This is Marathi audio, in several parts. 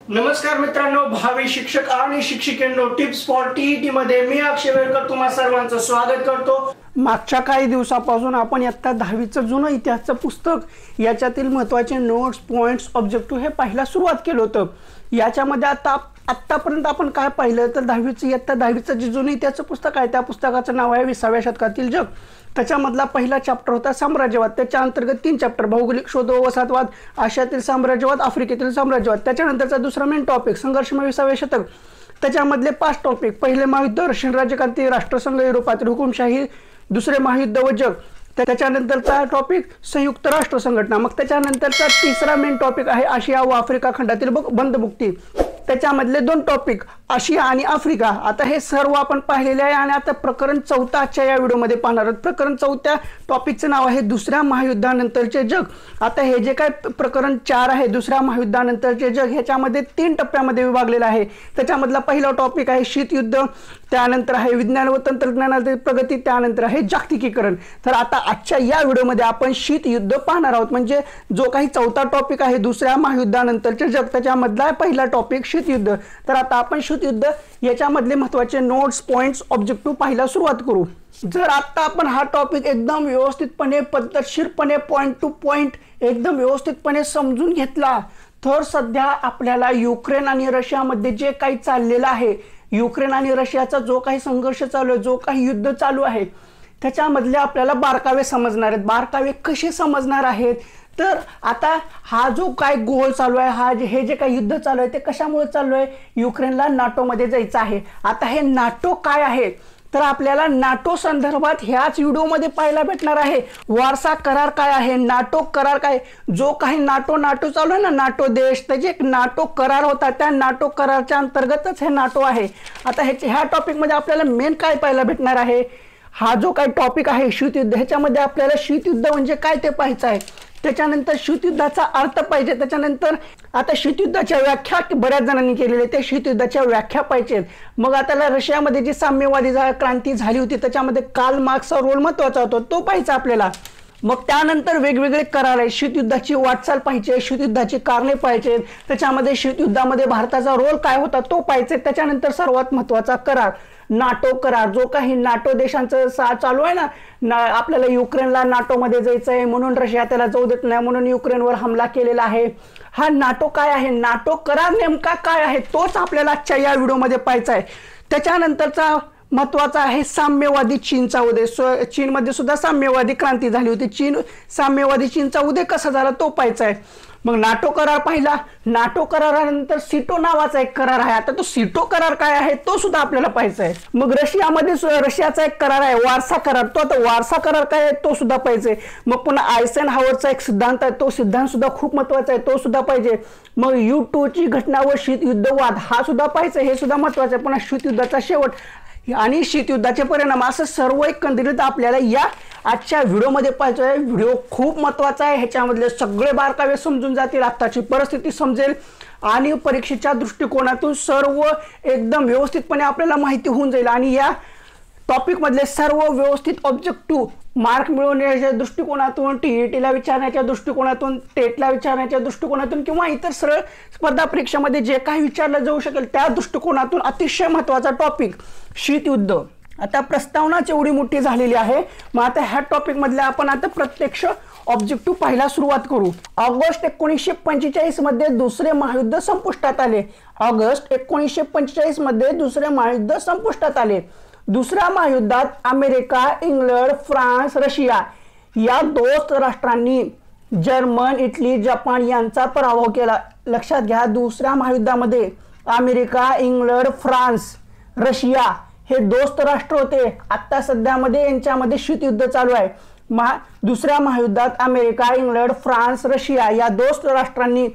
नमस्कार मित्रांनो, भावी शिक्षक आणि शिक्षिकेंनो, टिप्स फॉर टीईटी मध्ये मी अक्षय वेळकर तुम्हा सर्वांचं स्वागत करतो। मागच्या काही दिवसापासून आपण इयत्ता 10वीचं जुनं इतिहासचं पुस्तक याच्यातील महत्त्वाचे नोट्स, पॉइंट्स, ऑब्जेक्टिव्ह हे पाहायला सुरुवात केलं होतं। याच्यामध्ये आतापर्यंत आपण काय पाहिलं तर इयत्ता 10वीचं जे जुनं इतिहासचं पुस्तक आहे त्या पुस्तकाचं नाव आहे 20व्या शतकातील जग। त्याच्यामधला पहिला चॅप्टर होता साम्राज्यवाद। त्याच्या अंतर्गत 3 चॅप्टर, भौगोलिक शोध व वसाहतवाद, आशियातील साम्राज्यवाद, आफ्रिकेतील साम्राज्यवाद। त्याच्यानंतरचा दुसरा मेन टॉपिक संघर्षमय 20व्या शतक। त्याच्यामधले 5 टॉपिक, पहिले महायुद्ध, रशियन राज्यक्रांती, राष्ट्रसंघ, युरोपातील हुकुमशाही, दुसरे महायुद्ध व जग। त्याच्यानंतरचा टॉपिक संयुक्त राष्ट्र संघटना। मग त्याच्यानंतरचा तिसरा मेन टॉपिक आहे आशिया व आफ्रिका खंडातील बंदमुक्ती। त्याच्यामधले 2 टॉपिक आशिया आणि आफ्रिका। आता हे सर्व आपण पाहिलेले आहे आणि आता प्रकरण 4 आजच्या या व्हिडिओमध्ये पाहणार आहोत। प्रकरण 4 टॉपिकचं नाव आहे दुसऱ्या महायुद्धानंतरचे जग। आता हे जे काय प्रकरण 4 आहे दुसऱ्या महायुद्धानंतरचे जग, ह्याच्यामध्ये 3 टप्प्यामध्ये विभागलेलं आहे। त्याच्यामधला पहिला टॉपिक आहे शीतयुद्ध, त्यानंतर आहे विज्ञान व तंत्रज्ञानातील प्रगती, त्यानंतर आहे जागतिकीकरण। तर आता आजच्या या व्हिडिओमध्ये आपण शीतयुद्ध पाहणार आहोत, म्हणजे जो काही 4था टॉपिक आहे दुसऱ्या महायुद्धानंतरचे जग त्याच्यामधला पहिला टॉपिक शीतयुद्ध। तर आता आपण शीतयुद्ध याच्यामधले महत्त्वाचे नोट्स, पॉइंट्स, ऑब्जेक्टिव्ह पाहायला सुरुवात करू। जर आता आपण हा टॉपिक एकदम व्यवस्थितपणे, पद्धतशीरपणे, पॉइंट टू पॉइंट एकदम व्यवस्थितपणे समजून घेतला तर सध्या आपल्याला युक्रेन आणि रशियामध्ये जे काही चाललेलं आहे, युक्रेन आणि रशियाचा जो काही संघर्ष चालू आहे, जो काही युद्ध चालू आहे, त्याच्यामधले आपल्याला बारकावे समजणार आहेत। बारकावे कसे समजणार आहेत तर आता हा जो काय गोल चालू आहे, हे जे काही युद्ध चालू आहे ते कशामुळे चालू आहे, युक्रेनला नाटोमध्ये जायचं आहे। आता हे नाटो काय आहे तर आपल्याला नाटो संदर्भात ह्याच व्हिडिओमध्ये पाहायला भेटणार आहे। वारसा करार काय आहे, नाटो करार काय, जो काही नाटो चालू आहे ना, नाटो देश, त्याचे एक नाटो करार होता, त्या नाटो कराराच्या अंतर्गतच हे नाटो आहे। आता ह्या टॉपिकमध्ये आपल्याला मेन काय पाहायला भेटणार आहे, हा जो काही टॉपिक आहे शीतयुद्ध, ह्याच्यामध्ये आपल्याला शीतयुद्ध म्हणजे काय ते पाहायचं आहे। त्याच्यानंतर शीतयुद्धाचा अर्थ पाहिजे। त्याच्यानंतर आता शीतयुद्धाच्या व्याख्या बऱ्याच जणांनी केलेली आहे, त्या शीतयुद्धाच्या व्याख्या पाहिजेत। मग आता रशियामध्ये जी साम्यवादी क्रांती झाली होती त्याच्यामध्ये कार्ल मार्क्सचा रोल महत्त्वाचा होता, तो पाहायचा आपल्याला। मग त्यानंतर वेगवेगळे करार आहे, शीतयुद्धाची वाटचाल पाहिजे, शीतयुद्धाची कारणे पाहिजे, त्याच्यामध्ये शीतयुद्धामध्ये भारताचा रोल काय होता तो पाहिजे। त्याच्यानंतर सर्वात महत्त्वाचा करार नाटो करार, जो काही नाटो देशांचं चालू आहे ना, आपल्याला युक्रेनला नाटोमध्ये जायचं आहे म्हणून रशिया त्याला जाऊ देत नाही, म्हणून युक्रेनवर हमला केलेला आहे। हा नाटो काय आहे, नाटो करार नेमका काय आहे तोच आपल्याला आजच्या या व्हिडिओमध्ये पाहायचा आहे। त्याच्यानंतरचा महत्त्वाचा आहे साम्यवादी चीनचा उदय। चीनमध्ये सुद्धा साम्यवादी क्रांती झाली होती, साम्यवादी चीनचा उदय कसा झाला तो पाहायचा आहे। मग नाटो करार पाहिला, नाटो करारानंतर सिटो नावाचा एक करार आहे, आता तो सिटो करार काय आहे तो सुद्धा आपल्याला पाहायचा आहे। मग रशियाचा एक करार आहे वारसा करार, तो आता वारसा करार काय आहे तो सुद्धा पाहिजे। मग पुन्हा आयसेनहावरचा एक सिद्धांत आहे, तो सिद्धांत सुद्धा खूप महत्त्वाचा आहे, तो सुद्धा पाहिजे। मग U2ची घटना व शीतयुद्धवाद हा सुद्धा पाहिजे, हे सुद्धा महत्त्वाचं आहे। पुन्हा शीतयुद्धाचा शेवट आणि शीतयुद्धाचे परिणाम, असं सर्व एकंदरीत आपल्याला या आजच्या व्हिडिओमध्ये पाहायचं आहे। व्हिडिओ खूप महत्त्वाचा आहे, ह्याच्यामधले सगळे बारकावे समजून जातील, आत्ताची परिस्थिती समजेल आणि परीक्षेच्या दृष्टिकोनातून सर्व एकदम व्यवस्थितपणे आपल्याला माहिती होऊन जाईल। आणि या टॉपिकमधले सर्व व्यवस्थित ऑब्जेक्टिव्ह मार्क मिळवण्याच्या दृष्टिकोनातून, टीईटीला विचारण्याच्या दृष्टिकोनातून, टेटला विचारण्याच्या दृष्टिकोनातून किंवा इतर सरळ स्पर्धा परीक्षेमध्ये जे काही विचारलं जाऊ शकेल त्या दृष्टिकोनातून अतिशय महत्त्वाचा टॉपिक शीतयुद्ध। आता प्रस्तावनाच एवढी मोठी झालेली आहे, मग आता ह्या टॉपिकमधल्या आपण आता प्रत्यक्ष ऑब्जेक्टिव्ह पाहायला सुरुवात करू। ऑगस्ट 1945 मध्ये दुसरे महायुद्ध संपुष्टात आले। ऑगस्ट 1945 मध्ये दुसरे महायुद्ध संपुष्टात आले। दुसऱ्या महायुद्धात अमेरिका, इंग्लंड, फ्रान्स, रशिया या दोस्त राष्ट्रांनी जर्मन, इटली, जपान यांचा पराभव केला। लक्षात घ्या, दुसऱ्या महायुद्धामध्ये अमेरिका, इंग्लंड, फ्रान्स, रशिया हे दोस्त राष्ट्र होते। आता सध्यामध्ये यांच्यामध्ये शीतयुद्ध चालू आहे। दुसऱ्या महायुद्धात अमेरिका, इंग्लंड, फ्रान्स, रशिया या दोस्त राष्ट्रांनी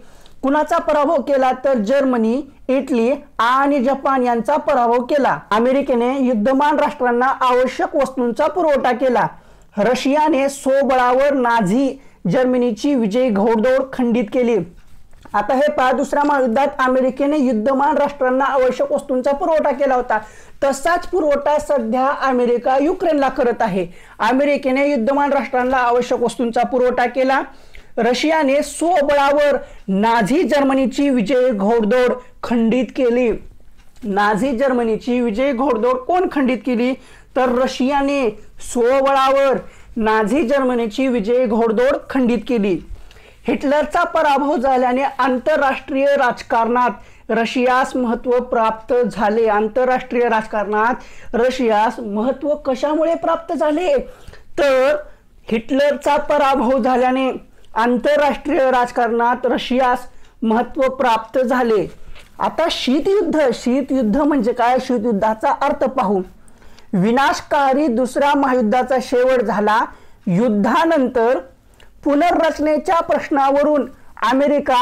कुणाचा पराभव केला तर जर्मनी, इटली आणि जपान यांचा पराभव केला। अमेरिकेने युद्धमान राष्ट्रांना आवश्यक वस्तूंचा पुरवठा केला। रशियाने स्वबळावर नाझी जर्मनीची विजयी घोडदौड खंडित केली। आता हे पहा, दुसऱ्या महायुद्धात अमेरिकेने युद्धमान राष्ट्रांना आवश्यक वस्तूंचा पुरवठा केला होता, तसाच पुरवठा सध्या अमेरिका युक्रेनला करत आहे। अमेरिकेने युद्धमान राष्ट्रांना आवश्यक वस्तूंचा पुरवठा केला, रशियाने स्वबळावर नाझी जर्मनीची विजयी घोडदौड खंडित केली। नाझी जर्मनीची विजयी घोडदौड कोण खंडित केली? तर रशियाने स्वबळावर नाझी जर्मनीची विजयी घोडदौड खंडित केली। हिटलरचा पराभव झाल्याने आंतरराष्ट्रीय राजकारणात रशियास महत्त्व प्राप्त झाले। आंतरराष्ट्रीय राजकारणात रशियास महत्त्व कशामुळे प्राप्त झाले? तर हिटलरचा पराभव झाल्याने आंतरराष्ट्रीय राजकारणात रशियास महत्त्व प्राप्त झाले। आता शीतयुद्ध म्हणजे काय? शीतयुद्धाचा अर्थ पाहू। विनाशकारी दुसऱ्या महायुद्धाचा शेवट झाला। युद्धानंतर पुनर्रचनेच्या प्रश्नावरून अमेरिका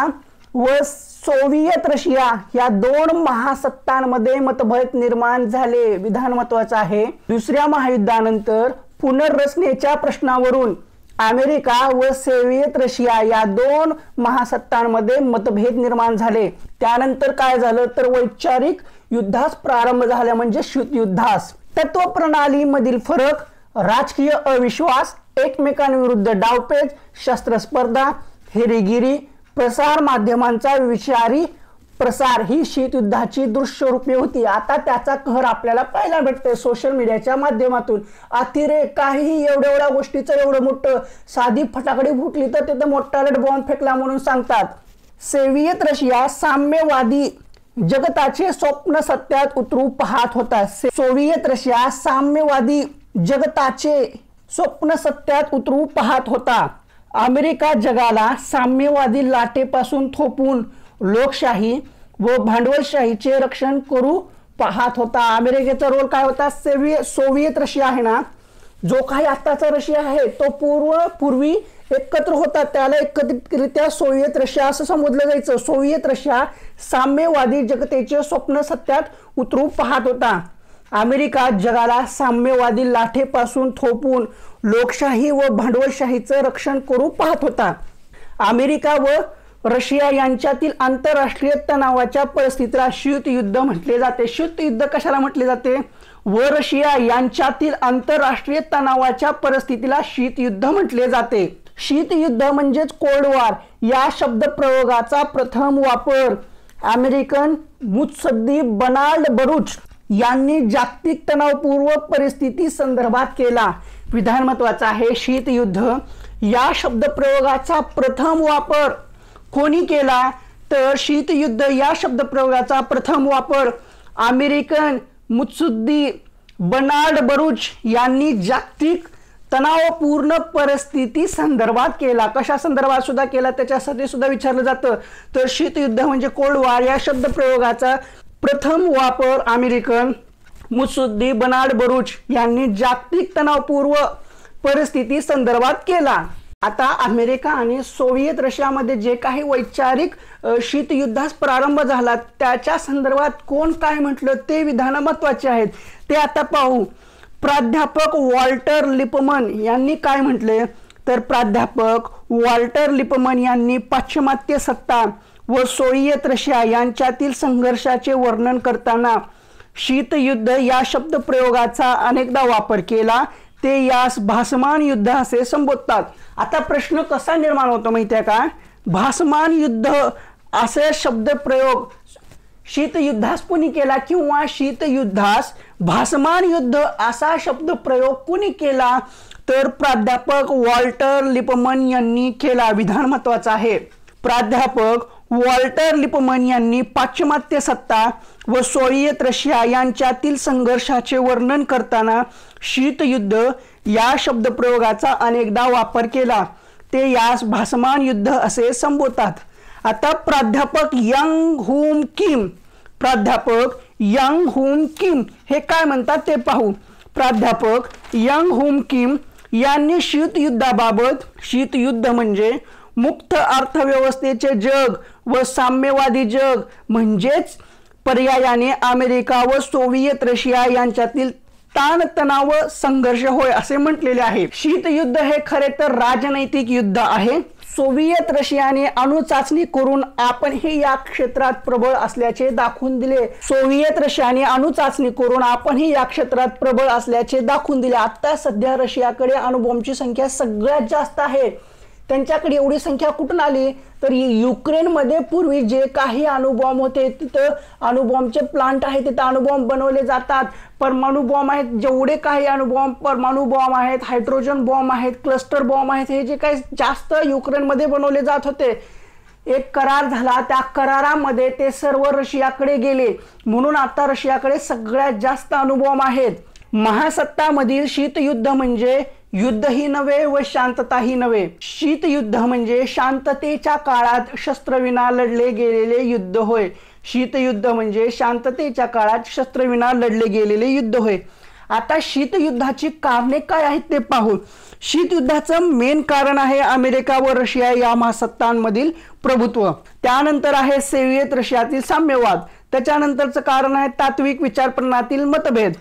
व सोव्हिएत रशिया या दोन महासत्तांमध्ये मतभेद निर्माण झाले। विधान महत्त्वाचं आहे। दुसऱ्या महायुद्धानंतर पुनर्रचनेच्या प्रश्नावरून अमेरिका व सोव्हिएत रशिया या दोन महासत्तांमध्ये मतभेद निर्माण झाले। त्यानंतर काय झालं? तर वैचारिक युद्धास प्रारंभ झाला, म्हणजे शीतयुद्धास। तत्वप्रणालीमधील फरक, राजकीय अविश्वास, एकमेकांविरुद्ध डावपेच, शस्त्रस्पर्धा, हेरेगिरी, प्रसार माध्यमांचा विषारी प्रसार ही शीतयुद्धाची दृश्य रूपे होती। आता त्याचा कहर आपल्याला पाहायला भेटतोय सोशल मीडियाच्या माध्यमातून। अतिरेक, काही एवढ्या गोष्टीचं एवढं मोठं, साधी फटाकडी फुटली तर तिथं मोठा बॉम्ब फेकला म्हणून सांगतात। सोव्हिएत रशिया साम्यवादी जगताचे स्वप्न सत्यात उतरू पाहत होता। सोव्हिएत रशिया साम्यवादी जगताचे स्वप्न सत्यात उतरू पाहत होता। अमेरिका जगाला साम्यवादी लाटेपासून थोपवून लोकशाही व भांडवलशाहीचे रक्षण करू पाहत होता। अमेरिकेचा रोल काय होता? सोव्हिएत रशिया आहे ना, जो काही आत्ताचा रशिया आहे तो पूर्वी एकत्र होता, त्याला एकत्रितरित्या सोव्हिएत रशिया असं संबोधलं जायचं। सोव्हिएत रशिया साम्यवादी जगतेचे स्वप्न सत्यात उतरू पाहत होता। अमेरिका जगाला साम्यवादी लाटेपासून थोपवून लोकशाही व भांडवलशाहीचं रक्षण करू पाहत होता। अमेरिका व रशिया यांच्यातील आंतरराष्ट्रीय तणावाच्या परिस्थितीला शीतयुद्ध म्हटले जाते। शीतयुद्ध कशाला म्हटले जाते? व रशिया यांच्यातील आंतरराष्ट्रीय तणावाच्या परिस्थितीला शीतयुद्ध म्हटले जाते। शीतयुद्ध म्हणजेच कोल्ड वॉर या शब्दप्रयोगाचा प्रथम वापर अमेरिकन मुत्सद्दी बर्नार्ड बरूच यांनी जागतिक तणावपूर्व परिस्थिती संदर्भात केला। विधान महत्त्वाचं आहे। शीतयुद्ध या शब्दप्रयोगाचा प्रथम वापर कोणी केला? तर शीतयुद्ध या शब्दप्रयोगाचा प्रथम वापर अमेरिकन मुत्सद्दी बर्नार्ड बरूच यांनी जागतिक तणावपूर्ण परिस्थिती संदर्भात केला। कशा संदर्भात सुद्धा केला त्याच्यासाठी सुद्धा विचारलं जातं। तर शीतयुद्ध म्हणजे कोल्ड वॉर या शब्दप्रयोगाचा प्रथम वापर अमेरिकन मुत्सद्दी बर्नार्ड बरूच यांनी जागतिक तणावपूर्व परिस्थिती संदर्भात केला। आता अमेरिका आणि सोव्हिएत रशियामध्ये जे काही वैचारिक शीतयुद्धास प्रारंभ झाला त्याच्या संदर्भात कोण काय म्हटलं ते विधान महत्त्वाचे आहेत, ते आता पाहू। प्राध्यापक वॉल्टर लिपमन यांनी काय म्हटले? तर प्राध्यापक वॉल्टर लिपमन यांनी पाश्चिमात्य सत्ता व सोव्हिएत रशिया यांच्यातील संघर्षाचे वर्णन करताना शीतयुद्ध या शब्दप्रयोगाचा अनेकदा वापर केला। ते यास भासमान युद्ध असे संबोधतात। आता प्रश्न कसा निर्माण होतो माहिती आहे का? भासमान युद्ध असे शब्दप्रयोग शीतयुद्धास कुणी केला किंवा शीतयुद्धास भासमान युद्ध असा शब्दप्रयोग कुणी केला? तर प्राध्यापक वॉल्टर लिपमन यांनी केला। विधान महत्त्वाचं आहे। प्राध्यापक वॉल्टर लिपमन यांनी पाश्चिमात्य सत्ता व सोव्हिएत रशिया यांच्यातील संघर्षाचे वर्णन करताना शीतयुद्ध या शब्दप्रयोगाचा अनेकदा वापर केला। ते यास भासमान युद्ध असे संबोधतात। आता प्राध्यापक यांग हुम किम हे काय म्हणतात ते पाहू। प्राध्यापक यांग हुम किम यांनी शीतयुद्धाबाबत, शीतयुद्ध म्हणजे मुक्त अर्थव्यवस्थेचे जग व साम्यवादी जग म्हणजेच पर्यायाने अमेरिका व सोव्हिएत रशिया यांच्यातील ताणतणाव संघर्ष होय असे म्हटलेले आहे। शीतयुद्ध हे खरे तर राजनैतिक युद्ध आहे। सोव्हिएत रशियाने अणुचाचणी करून आपणही या क्षेत्रात प्रबळ असल्याचे दाखवून दिले। सोव्हिएत रशियाने अणुचाचणी करून आपणही या क्षेत्रात प्रबळ असल्याचे दाखवून दिले। आता सध्या रशियाकडे अणुबॉम्बची संख्या सगळ्यात जास्त आहे। त्यांच्याकडे एवढी संख्या कुठून आली? तर युक्रेनमध्ये पूर्वी जे काही अणुबॉम्ब होते, तिथं अणुबॉम्बचे प्लांट आहेत, तिथं अणुबॉम्ब बनवले जातात. परमाणु बॉम्ब आहेत, जेवढे काही अणुबॉम्ब, परमाणु बॉम्ब आहेत, हायड्रोजन बॉम्ब आहेत, क्लस्टर बॉम्ब आहेत, हे जे काही जास्त युक्रेनमध्ये बनवले जात होते. एक करार झाला, त्या करारामध्ये ते सर्व रशियाकडे गेले, म्हणून आता रशियाकडे सगळ्यात जास्त अणुबॉम्ब आहेत. महासत्तामधील शीतयुद्ध म्हणजे युद्धही नव्हे व शांतताही नव्हे. शीतयुद्ध म्हणजे शांततेच्या काळात शस्त्रविना लढले गेलेले युद्ध होय. शीतयुद्ध म्हणजे शांततेच्या काळात शस्त्रविना लढले गेलेले युद्ध होय. आता शीतयुद्धाची कारणे काय आहेत ते पाहू. शीतयुद्धाचं मेन कारण आहे अमेरिका व रशिया या महासत्तांमधील प्रभुत्व. त्यानंतर आहे सोव्हिएत रशियातील साम्यवाद. त्याच्यानंतरचं कारण आहे तात्विक विचारप्रणालीतील मतभेद.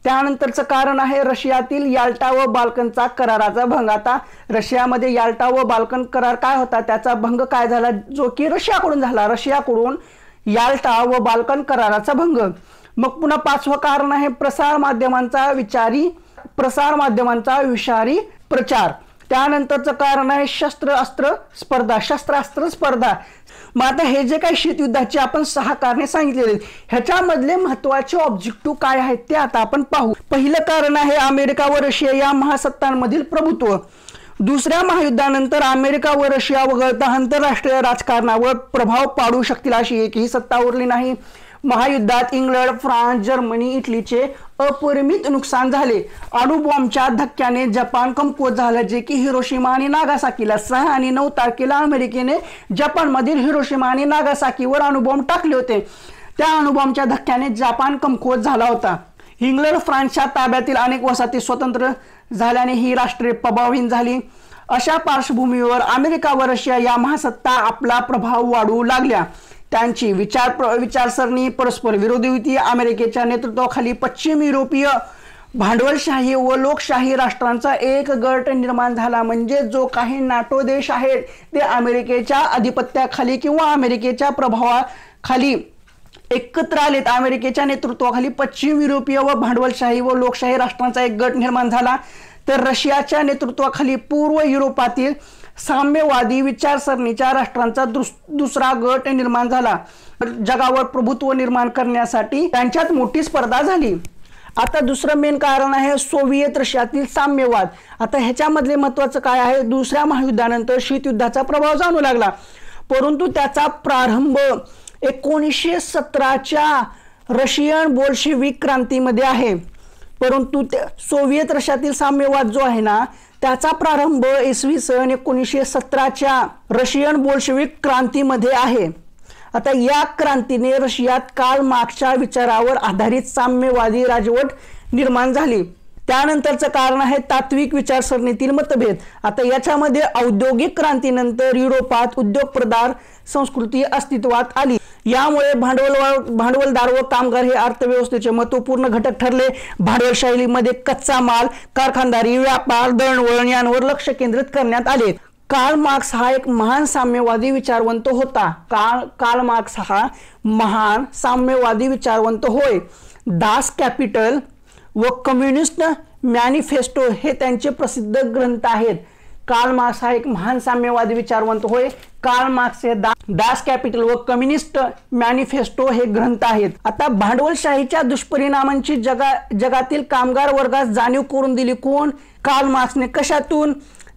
त्यानंतरचं कारण आहे रशियातील याल्टा व बाल्कनचा कराराचा भंग. आता रशियामध्ये याल्टा व बाल्कन करार काय होता, त्याचा भंग काय झाला, जो की रशियाकडून झाला. रशियाकडून याल्टा व बाल्कन कराराचा भंग. मग पुन्हा पाचवं कारण आहे प्रसार माध्यमांचा विषारी प्रचार. त्यानंतरचं कारण आहे शस्त्रास्त्र स्पर्धा. मग आता हे जे काही शीतयुद्धाची आपण 6 कारणे सांगितलेली आहेत, ह्याच्यामधले महत्वाचे ऑब्जेक्टिव्ह काय आहेत ते आता आपण पाहू. पहिलं कारण आहे अमेरिका व रशिया या महासत्तांमधील प्रभुत्व. दुसऱ्या महायुद्धानंतर अमेरिका व रशिया वगळता आंतरराष्ट्रीय राजकारणावर प्रभाव पाडू शकतील अशी एकही सत्ता उरली नाही. महायुद्धात इंग्लंड, फ्रान्स, जर्मनी, इटलीचे अपरिमित नुकसान झाले. अणुबॉम्बच्या धक्क्याने जपान कमकुवत झालं, जे की हिरोशिमा आणि नागासाकीला 6 आणि 9 तारखेला अमेरिकेने जपानमधील हिरोशिमा आणि नागासाकीवर अणुबॉम्ब टाकले होते. त्या अणुबॉम्बच्या धक्क्याने जपान कमकुवत झाला होता. इंग्लंड, फ्रान्सच्या ताब्यातील अनेक वसाहती स्वतंत्र झाल्याने ही राष्ट्रे प्रभावहीन झाली. अशा पार्श्वभूमीवर अमेरिका व रशिया या महासत्ता आपला प्रभाव वाढवू लागल्या. त्यांची विचारसरणी परस्पर विरोधी होती. अमेरिकेच्या नेतृत्वाखाली पश्चिम युरोपीय भांडवलशाही व लोकशाही राष्ट्रांचा एक गट निर्माण झाला. म्हणजे जो काही नाटो देश आहेत ते अमेरिकेच्या अधिपत्याखाली किंवा अमेरिकेच्या प्रभावाखाली एकत्र आलेत. अमेरिकेच्या नेतृत्वाखाली पश्चिम युरोपीय व भांडवलशाही व लोकशाही राष्ट्रांचा एक गट निर्माण झाला. तर रशियाच्या नेतृत्वाखाली पूर्व युरोपातील साम्यवादी विचारसरणीच्या राष्ट्रांचा दुसरा गट निर्माण झाला. जगावर प्रभुत्व निर्माण करण्यासाठी त्यांच्यात मोठी स्पर्धा झाली. आता दुसरं मेन कारण आहे सोव्हिएत रशियातील साम्यवाद. आता ह्याच्यामधले महत्वाचं काय आहे, दुसऱ्या महायुद्धानंतर शीतयुद्धाचा प्रभाव जाणू लागला, परंतु त्याचा प्रारंभ 1917च्या रशियन बोल्शेविक क्रांतीमध्ये आहे. परंतु सोव्हिएत रशियातील साम्यवाद जो आहे ना, त्याचा प्रारंभ इसवी सन 1917च्या रशियन बोल्शेविक क्रांतीमध्ये आहे. आता या क्रांतीने रशियात कार्ल मार्क्सच्या विचारावर आधारित साम्यवादी राजवट निर्माण झाली. त्यानंतरचं कारण आहे तात्विक विचारसरणीतील मतभेद. आता याच्यामध्ये औद्योगिक क्रांतीनंतर युरोपात उद्योगप्रधान संस्कृती अस्तित्वात आली. यामुळे भांडवलदार व कामगार हे अर्थव्यवस्थेचे महत्वपूर्ण घटक ठरले. भांडवलशाहीमध्ये कच्चा माल, कारखानदारी, व्यापार, दळणवळण यांवर लक्ष केंद्रित करण्यात आले. कार्ल मार्क्स हा एक महान साम्यवादी विचारवंत होता. कार्ल मार्क्स हा महान साम्यवादी विचारवंत होय. दास कॅपिटल व कम्युनिस्ट मॅनिफेस्टो हे त्यांचे प्रसिद्ध ग्रंथ आहेत. कार्ल मार्क्स हा एक महान साम्यवादी विचारवंत होय. कार्ल मार्क्स हे दास कॅपिटल व कम्युनिस्ट मॅनिफेस्टो हे ग्रंथ आहेत. आता भांडवलशाहीच्या दुष्परिणामांची जगातील कामगार वर्गास जाणीव करून दिली कोण? कार्ल मार्क्सने. कशातून?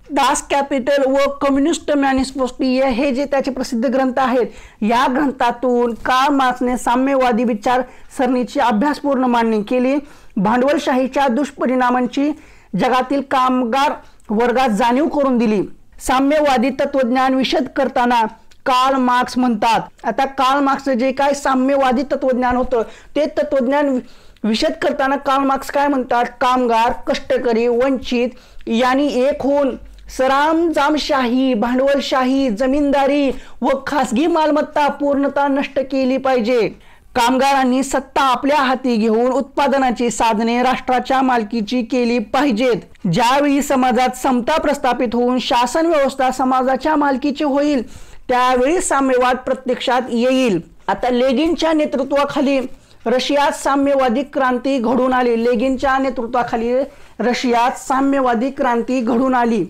दास कॅपिटल व कम्युनिस्ट मॅनिफेस्टो हे जे त्याचे प्रसिद्ध ग्रंथ आहेत, या ग्रंथातून कार्ल मार्क्सने साम्यवादी विचारसरणीची अभ्यासपूर्ण मांडणी केली. भांडवलशाहीच्या दुष्परिणामांची जगातील कामगार वर्गात जाणीव करून दिली. साम्यवादी तत्वज्ञान विशद करताना कार्ल मार्क्स म्हणतात. आता कार्ल मार्क्सचं जे काय साम्यवादी तत्वज्ञान होतं ते तत्वज्ञान विशद करताना कार्ल मार्क्स काय म्हणतात? कामगार, कष्टकरी, वंचित यांनी एक होऊन सरंजामशाही, भांडवलशाही, जमीनदारी व खासगी मालमत्ता पूर्णतः नष्ट केली पाहिजे. कामगारांनी सत्ता आपल्या हाती घेऊन उत्पादनाची साधने राष्ट्राच्या मालकीची केली पाहिजेत. ज्यावेळी समाजात समता प्रस्थापित होऊन शासन व्यवस्था समाजाच्या मालकीची होईल त्यावेळी साम्यवाद प्रत्यक्षात येईल. आता लेनिनच्या नेतृत्वाखाली रशियात साम्यवादी क्रांती घडून आली. लेनिनच्या नेतृत्वाखाली रशियात साम्यवादी क्रांती घडून आली.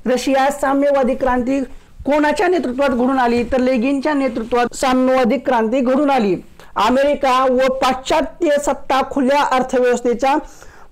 रशिया साम्यवादी क्रांती कोणाच्या नेतृत्वात घडून आली तर लेगिनच्या नेतृत्वात साम्यवादी क्रांती घडून आली। अमेरिका व पाश्चात्य सत्ता खुल्या अर्थव्यवस्थेच्या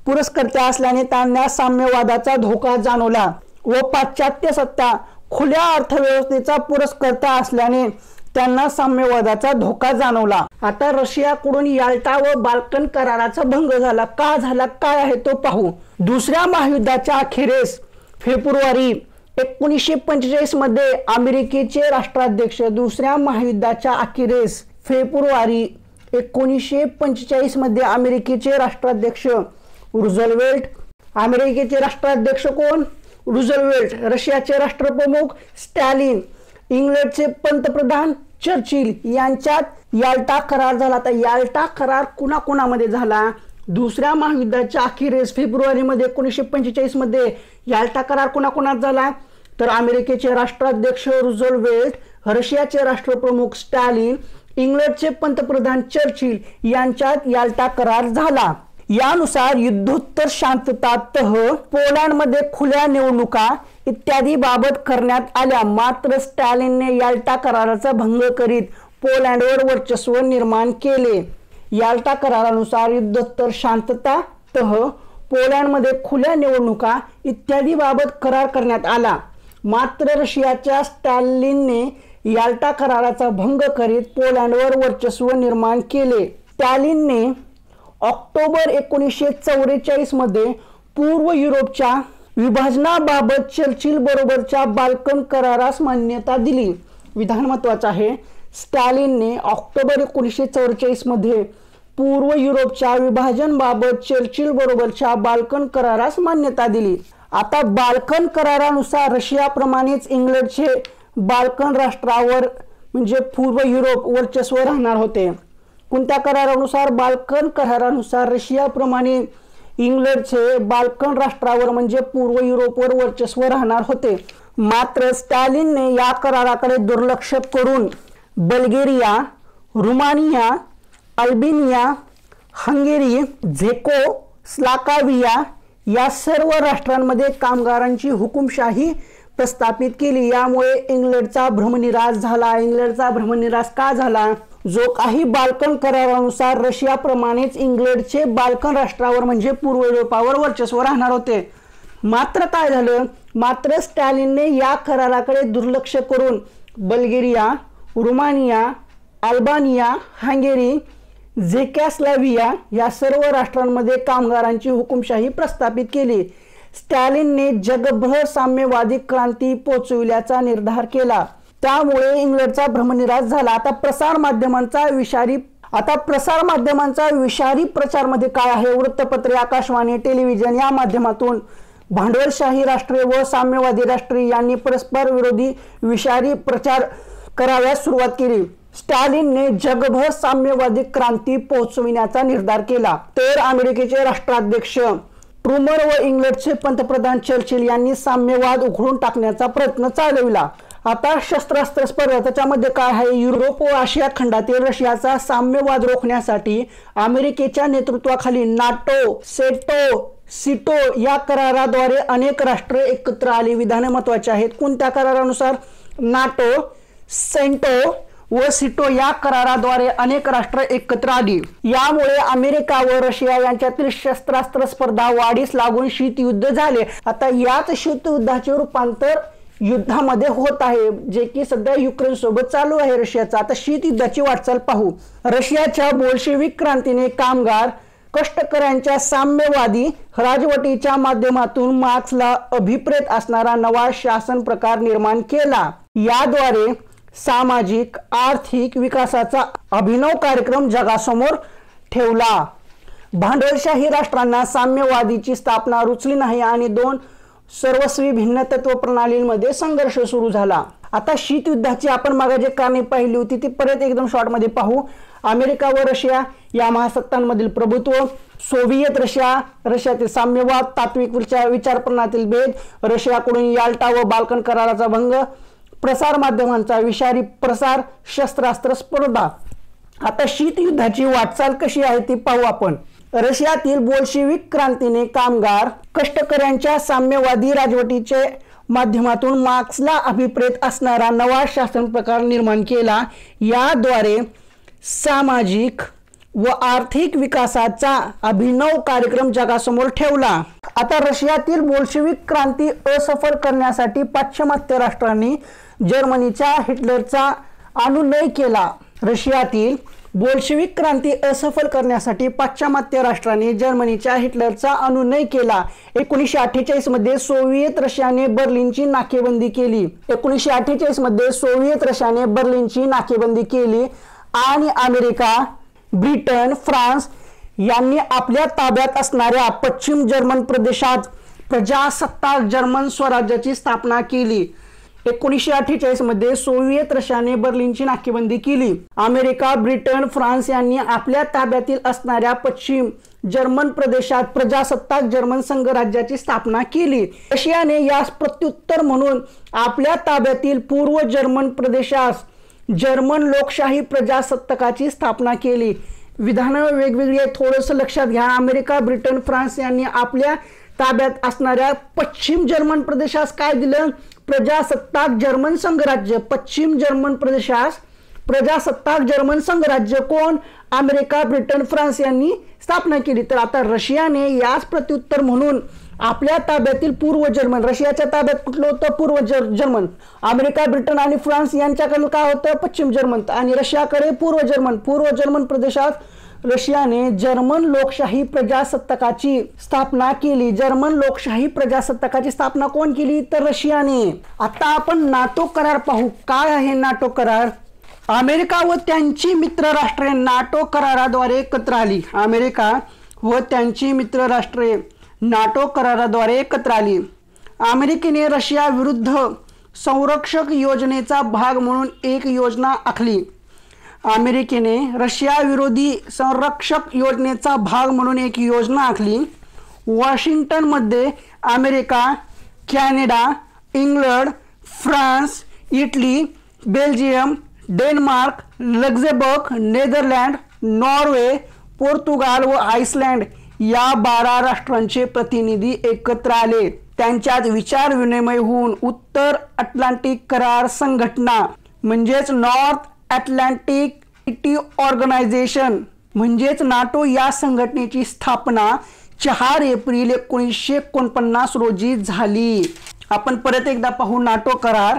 पुरस्कर्त्या असल्याने त्यांना साम्यवादाचा धोका जाणवला व पाश्चात्य सत्ता खुल्या अर्थव्यवस्थेचा पुरस्कर्ता असल्याने त्यांना साम्यवादाचा धोका जाणवला। आता रशियाकडून याल्टा व बाल्कन कराराचा भंग झाला, का झाला, काय आहे तो पाहू। दुसऱ्या महायुद्धाच्या अखेरीस फेब्रुवारी 1945 मध्ये अमेरिकेचे राष्ट्राध्यक्ष दुसऱ्या महायुद्धाच्या अखेरीस फेब्रुवारी 1945 मध्ये अमेरिकेचे राष्ट्राध्यक्ष रूझवेल्ट, अमेरिकेचे राष्ट्राध्यक्ष कोण? रूझवेल्ट, रशियाचे राष्ट्रप्रमुख स्टॅलिन, इंग्लंडचे पंतप्रधान चर्चिल यांच्यात याल्टा करार झाला। आता याल्टा करार कुणाकुणामध्ये झाला? दुसऱ्या महायुद्धाच्या अखेरीस फेब्रुवारीमध्ये 1945 मध्ये याल्टा करार कुणाकुणात झाला? तर अमेरिकेचे राष्ट्राध्यक्ष रूझवेल्ट, रशियाचे राष्ट्रप्रमुख स्टॅलिन, इंग्लंडचे पंतप्रधान चर्चिल यांच्यात याल्टा करार झाला। यानुसार युद्धोत्तर शांतता तह, पोलंडमध्ये खुल्या निवडणुका इत्यादी बाबत करण्यात आल्या। मात्र स्टॅलिनने याल्टा कराराचा भंग करीत पोलंडवर वर्चस्व निर्माण केले। याल्टा करारानुसार युद्धोत्तर शांतता तह, पोलंडमध्ये खुल्या निवडणुका इत्यादी बाबत करार करण्यात आला। मात्र रशियाच्या स्टॅलिनने याल्टा कराराचा भंग करीत पोलंडवर वर्चस्व निर्माण केले। स्टॅलिनने ऑक्टोबर 1944 मध्ये पूर्व युरोपच्या विभाजनाबाबत चर्चिल बरोबरच्या बाल्कन करारास मान्यता दिली। विधान महत्वाचं आहे, स्टॅलिनने ऑक्टोबर 1944 मध्ये पूर्व युरोपच्या विभाजनाबाबत चर्चिल बरोबरच्या बाल्कन करारास मान्यता दिली। आता बाल्कन करारानुसार रशियाप्रमाणेच इंग्लंडचे बाल्कन राष्ट्रावर म्हणजे पूर्व युरोप वर्चस्व राहणार होते। कोणत्या करारानुसार? बाल्कन करारानुसार रशियाप्रमाणे इंग्लंडचे बाल्कन राष्ट्रावर म्हणजे पूर्व युरोपवर वर्चस्व राहणार होते। मात्र स्टॅलिनने या कराराकडे दुर्लक्ष करून Bulgaria, Romania, Albania, Hungary, Czechoslovakia या सर्व राष्ट्रांमध्ये कामगारांची हुकुमशाही प्रस्थापित केली। यामुळे इंग्लंडचा भ्रमनिरास झाला। इंग्लंडचा भ्रमनिरास का झाला? जो काही बाल्कन करारानुसार रशियाप्रमाणेच इंग्लंडचे बाल्कन राष्ट्रावर म्हणजे पूर्व युरोपावर वर्चस्व राहणार होते। मात्र काय झालं? मात्र स्टॅलिनने या कराराकडे दुर्लक्ष करून Bulgaria, Romania, Albania, Hungary, Czechoslovakia या सर्व राष्ट्रांमध्ये कामगारांची हुकुमशाही प्रस्थापित केली। स्टॅलिनने जगभर साम्यवादी क्रांती पोचविल्याचा निर्धार केला। त्यामुळे इंग्लंडचा भ्रमनिरास झाला। आता प्रसार माध्यमांचा विषारी प्रचार मध्ये काय आहे? वृत्तपत्रे, आकाशवाणी, टेलिव्हिजन या माध्यमातून भांडवलशाही राष्ट्रे व साम्यवादी राष्ट्रे यांनी परस्पर विरोधी विषारी प्रचार करायला सुरुवात केली। स्टॅलिनने जगभर साम्यवादी क्रांती पोहोचविण्याचा निर्धार केला। तर अमेरिकेचे राष्ट्राध्यक्ष ट्रूमन व इंग्लंडचे पंतप्रधान चर्चिल यांनी साम्यवाद उखडून टाकण्याचा प्रयत्न चालविला। आता शस्त्रास्त्र स्पर्धा त्याच्यामध्ये काय आहे? युरोप व आशिया खंडातील रशियाचा साम्यवाद रोखण्यासाठी अमेरिकेच्या नेतृत्वाखाली नाटो, सिटो या कराराद्वारे अनेक राष्ट्र एकत्र आली। विधाने महत्वाची आहेत। कोणत्या करारानुसार? नाटो, सेंटो व सिटो या कराराद्वारे अनेक राष्ट्र एकत्र आली। यामुळे अमेरिका व रशिया यांच्यातील शस्त्रास्त्र स्पर्धा वाढीस लागून शीतयुद्ध झाले। आता याच शीतयुद्धाचे रूपांतर युद्धामध्ये होत आहे, जे की सध्या युक्रेन सोबत चालू आहे रशियाचा। आता शीतयुद्धाची वाटचाल पाहू। रशियाच्या बोल्शेविक क्रांतीने कामगार कष्टकऱ्यांच्या साम्यवादी राजवटीच्या माध्यमातून मार्क्सला अभिप्रेत असणारा नवा शासन प्रकार निर्माण केला। याद्वारे सामाजिक आर्थिक विकासाचा अभिनव कार्यक्रम जगासमोर ठेवला। भांडवलशाही राष्ट्रांना साम्यवादीची स्थापना रुचली नाही आणि दोन सर्वस्वी भिन्न तत्व प्रणालींमध्ये संघर्ष सुरू झाला। आता शीतयुद्धाची आपण मागे जे कारणे पाहिली होती ती परत एकदम शॉर्ट मध्ये पाहू। अमेरिका व रशिया या महासत्तांमधील प्रभुत्व, सोव्हिएत रशिया, रशियातील साम्यवाद, तात्विक विचार प्रणालीतील भेद, रशियाकडून याल्टा व बाल्कन कराराचा भंग, प्रसार माध्यमांचा विषारी प्रसार, शस्त्रास्त्र स्पर्धा। आता शीतयुद्धाची वाटचाल कशी आहे ती पाहू आपण। रशियातील बोल्शेविक क्रांतीने कामगार कष्टकऱ्यांच्या साम्यवादी राजवटीचे माध्यमातून मार्क्सला अभिप्रेत असणारा नवा शासन प्रकार निर्माण केला। याद्वारे सामाजिक व आर्थिक विकासाचा अभिनव कार्यक्रम जगासमोर ठेवला। आता रशियातील बोल्शेविक क्रांती असफल करण्यासाठी पाश्चिमात्य राष्ट्रांनी जर्मनीच्या हिटलरचा अनुनय केला। रशियातील बोल्शेविक क्रांती असफल करण्यासाठी पाश्चिमात्य राष्ट्रांनी जर्मनीच्या हिटलरचा अनुनय केला। 1948 मध्ये सोव्हिएत रशियाने बर्लिनची नाकेबंदी केली। 1948 मध्ये सोव्हिएत रशियाने बर्लिनची नाकेबंदी केली आणि अमेरिका, ब्रिटन, फ्रान्स यांनी आपल्या ताब्यात असणाऱ्या पश्चिम जर्मन प्रदेशात प्रजासत्ताक जर्मन स्वराज्याची स्थापना केली। 1948 मध्ये सोव्हिएत रशियाने बर्लिनची नाकेबंदी केली। अमेरिका, ब्रिटन, फ्रान्स यांनी आपल्या ताब्यातील असणाऱ्या पश्चिम जर्मन प्रदेशात प्रजासत्ताक जर्मन संघराज्याची स्थापना केली। रशियाने यास प्रत्युत्तर म्हणून आपल्या ताब्यातील पूर्व जर्मन प्रदेशास जर्मन लोकशाही प्रजासत्ताकाची स्थापना केली। विधानं वेगवेगळी आहेत, थोडंसं लक्षात घ्या। अमेरिका, ब्रिटन, फ्रान्स यांनी आपल्या ताब्यात असणाऱ्या पश्चिम जर्मन प्रदेशास काय दिलं? प्रजासत्ताक जर्मन संघराज्य। पश्चिम जर्मन प्रदेशास प्रजासत्ताक जर्मन संघराज्य कोण? अमेरिका, ब्रिटन, फ्रान्स यांनी स्थापना केली। तर आता रशियाने याच प्रत्युत्तर म्हणून आपल्या ताब्यातील पूर्व जर्मन, रशियाच्या ताब्यात कुठलं होतं? पूर्व जर्मन। अमेरिका, ब्रिटन आणि फ्रान्स यांच्याकडे काय होतं? पश्चिम जर्मन आणि रशियाकडे पूर्व जर्मन। पूर्व जर्मन प्रदेशात रशियाने जर्मन लोकशाही प्रजासत्ताकाची स्थापना केली। जर्मन लोकशाही प्रजासत्ताकाची स्थापना कोण केली? तर रशियाने। आता आपण नाटो करार पाहू। काय आहे नाटो करार? अमेरिका व त्यांची मित्र राष्ट्रे नाटो कराराद्वारे एकत्र आली। अमेरिका व त्यांची मित्र राष्ट्रे नाटो कराराद्वारे एकत्र आली। अमेरिकेने रशिया विरुद्ध संरक्षक योजनेचा भाग म्हणून एक योजना आखली। अमेरिकेने रशिया विरोधी संरक्षक योजनेचा भाग म्हणून एक योजना आखली। वॉशिंग्टनमध्ये America, Canada, England, France, Italy, Belgium, Denmark, Luxembourg, Netherland, Norway, Portugal व आइसलँड या 12 राष्ट्रांचे प्रतिनिधी एकत्र आले। त्यांच्यात विचार विनिमय होऊन उत्तर अटलांटिक करार संघटना म्हणजेच नॉर्थ अटलांटिक ट्रीटी ऑर्गनायझेशन म्हणजेच नाटो या संघटनेची स्थापना 4 एप्रिल 1949 रोजी झाली। आपण परत एकदा पाहू नाटो करार।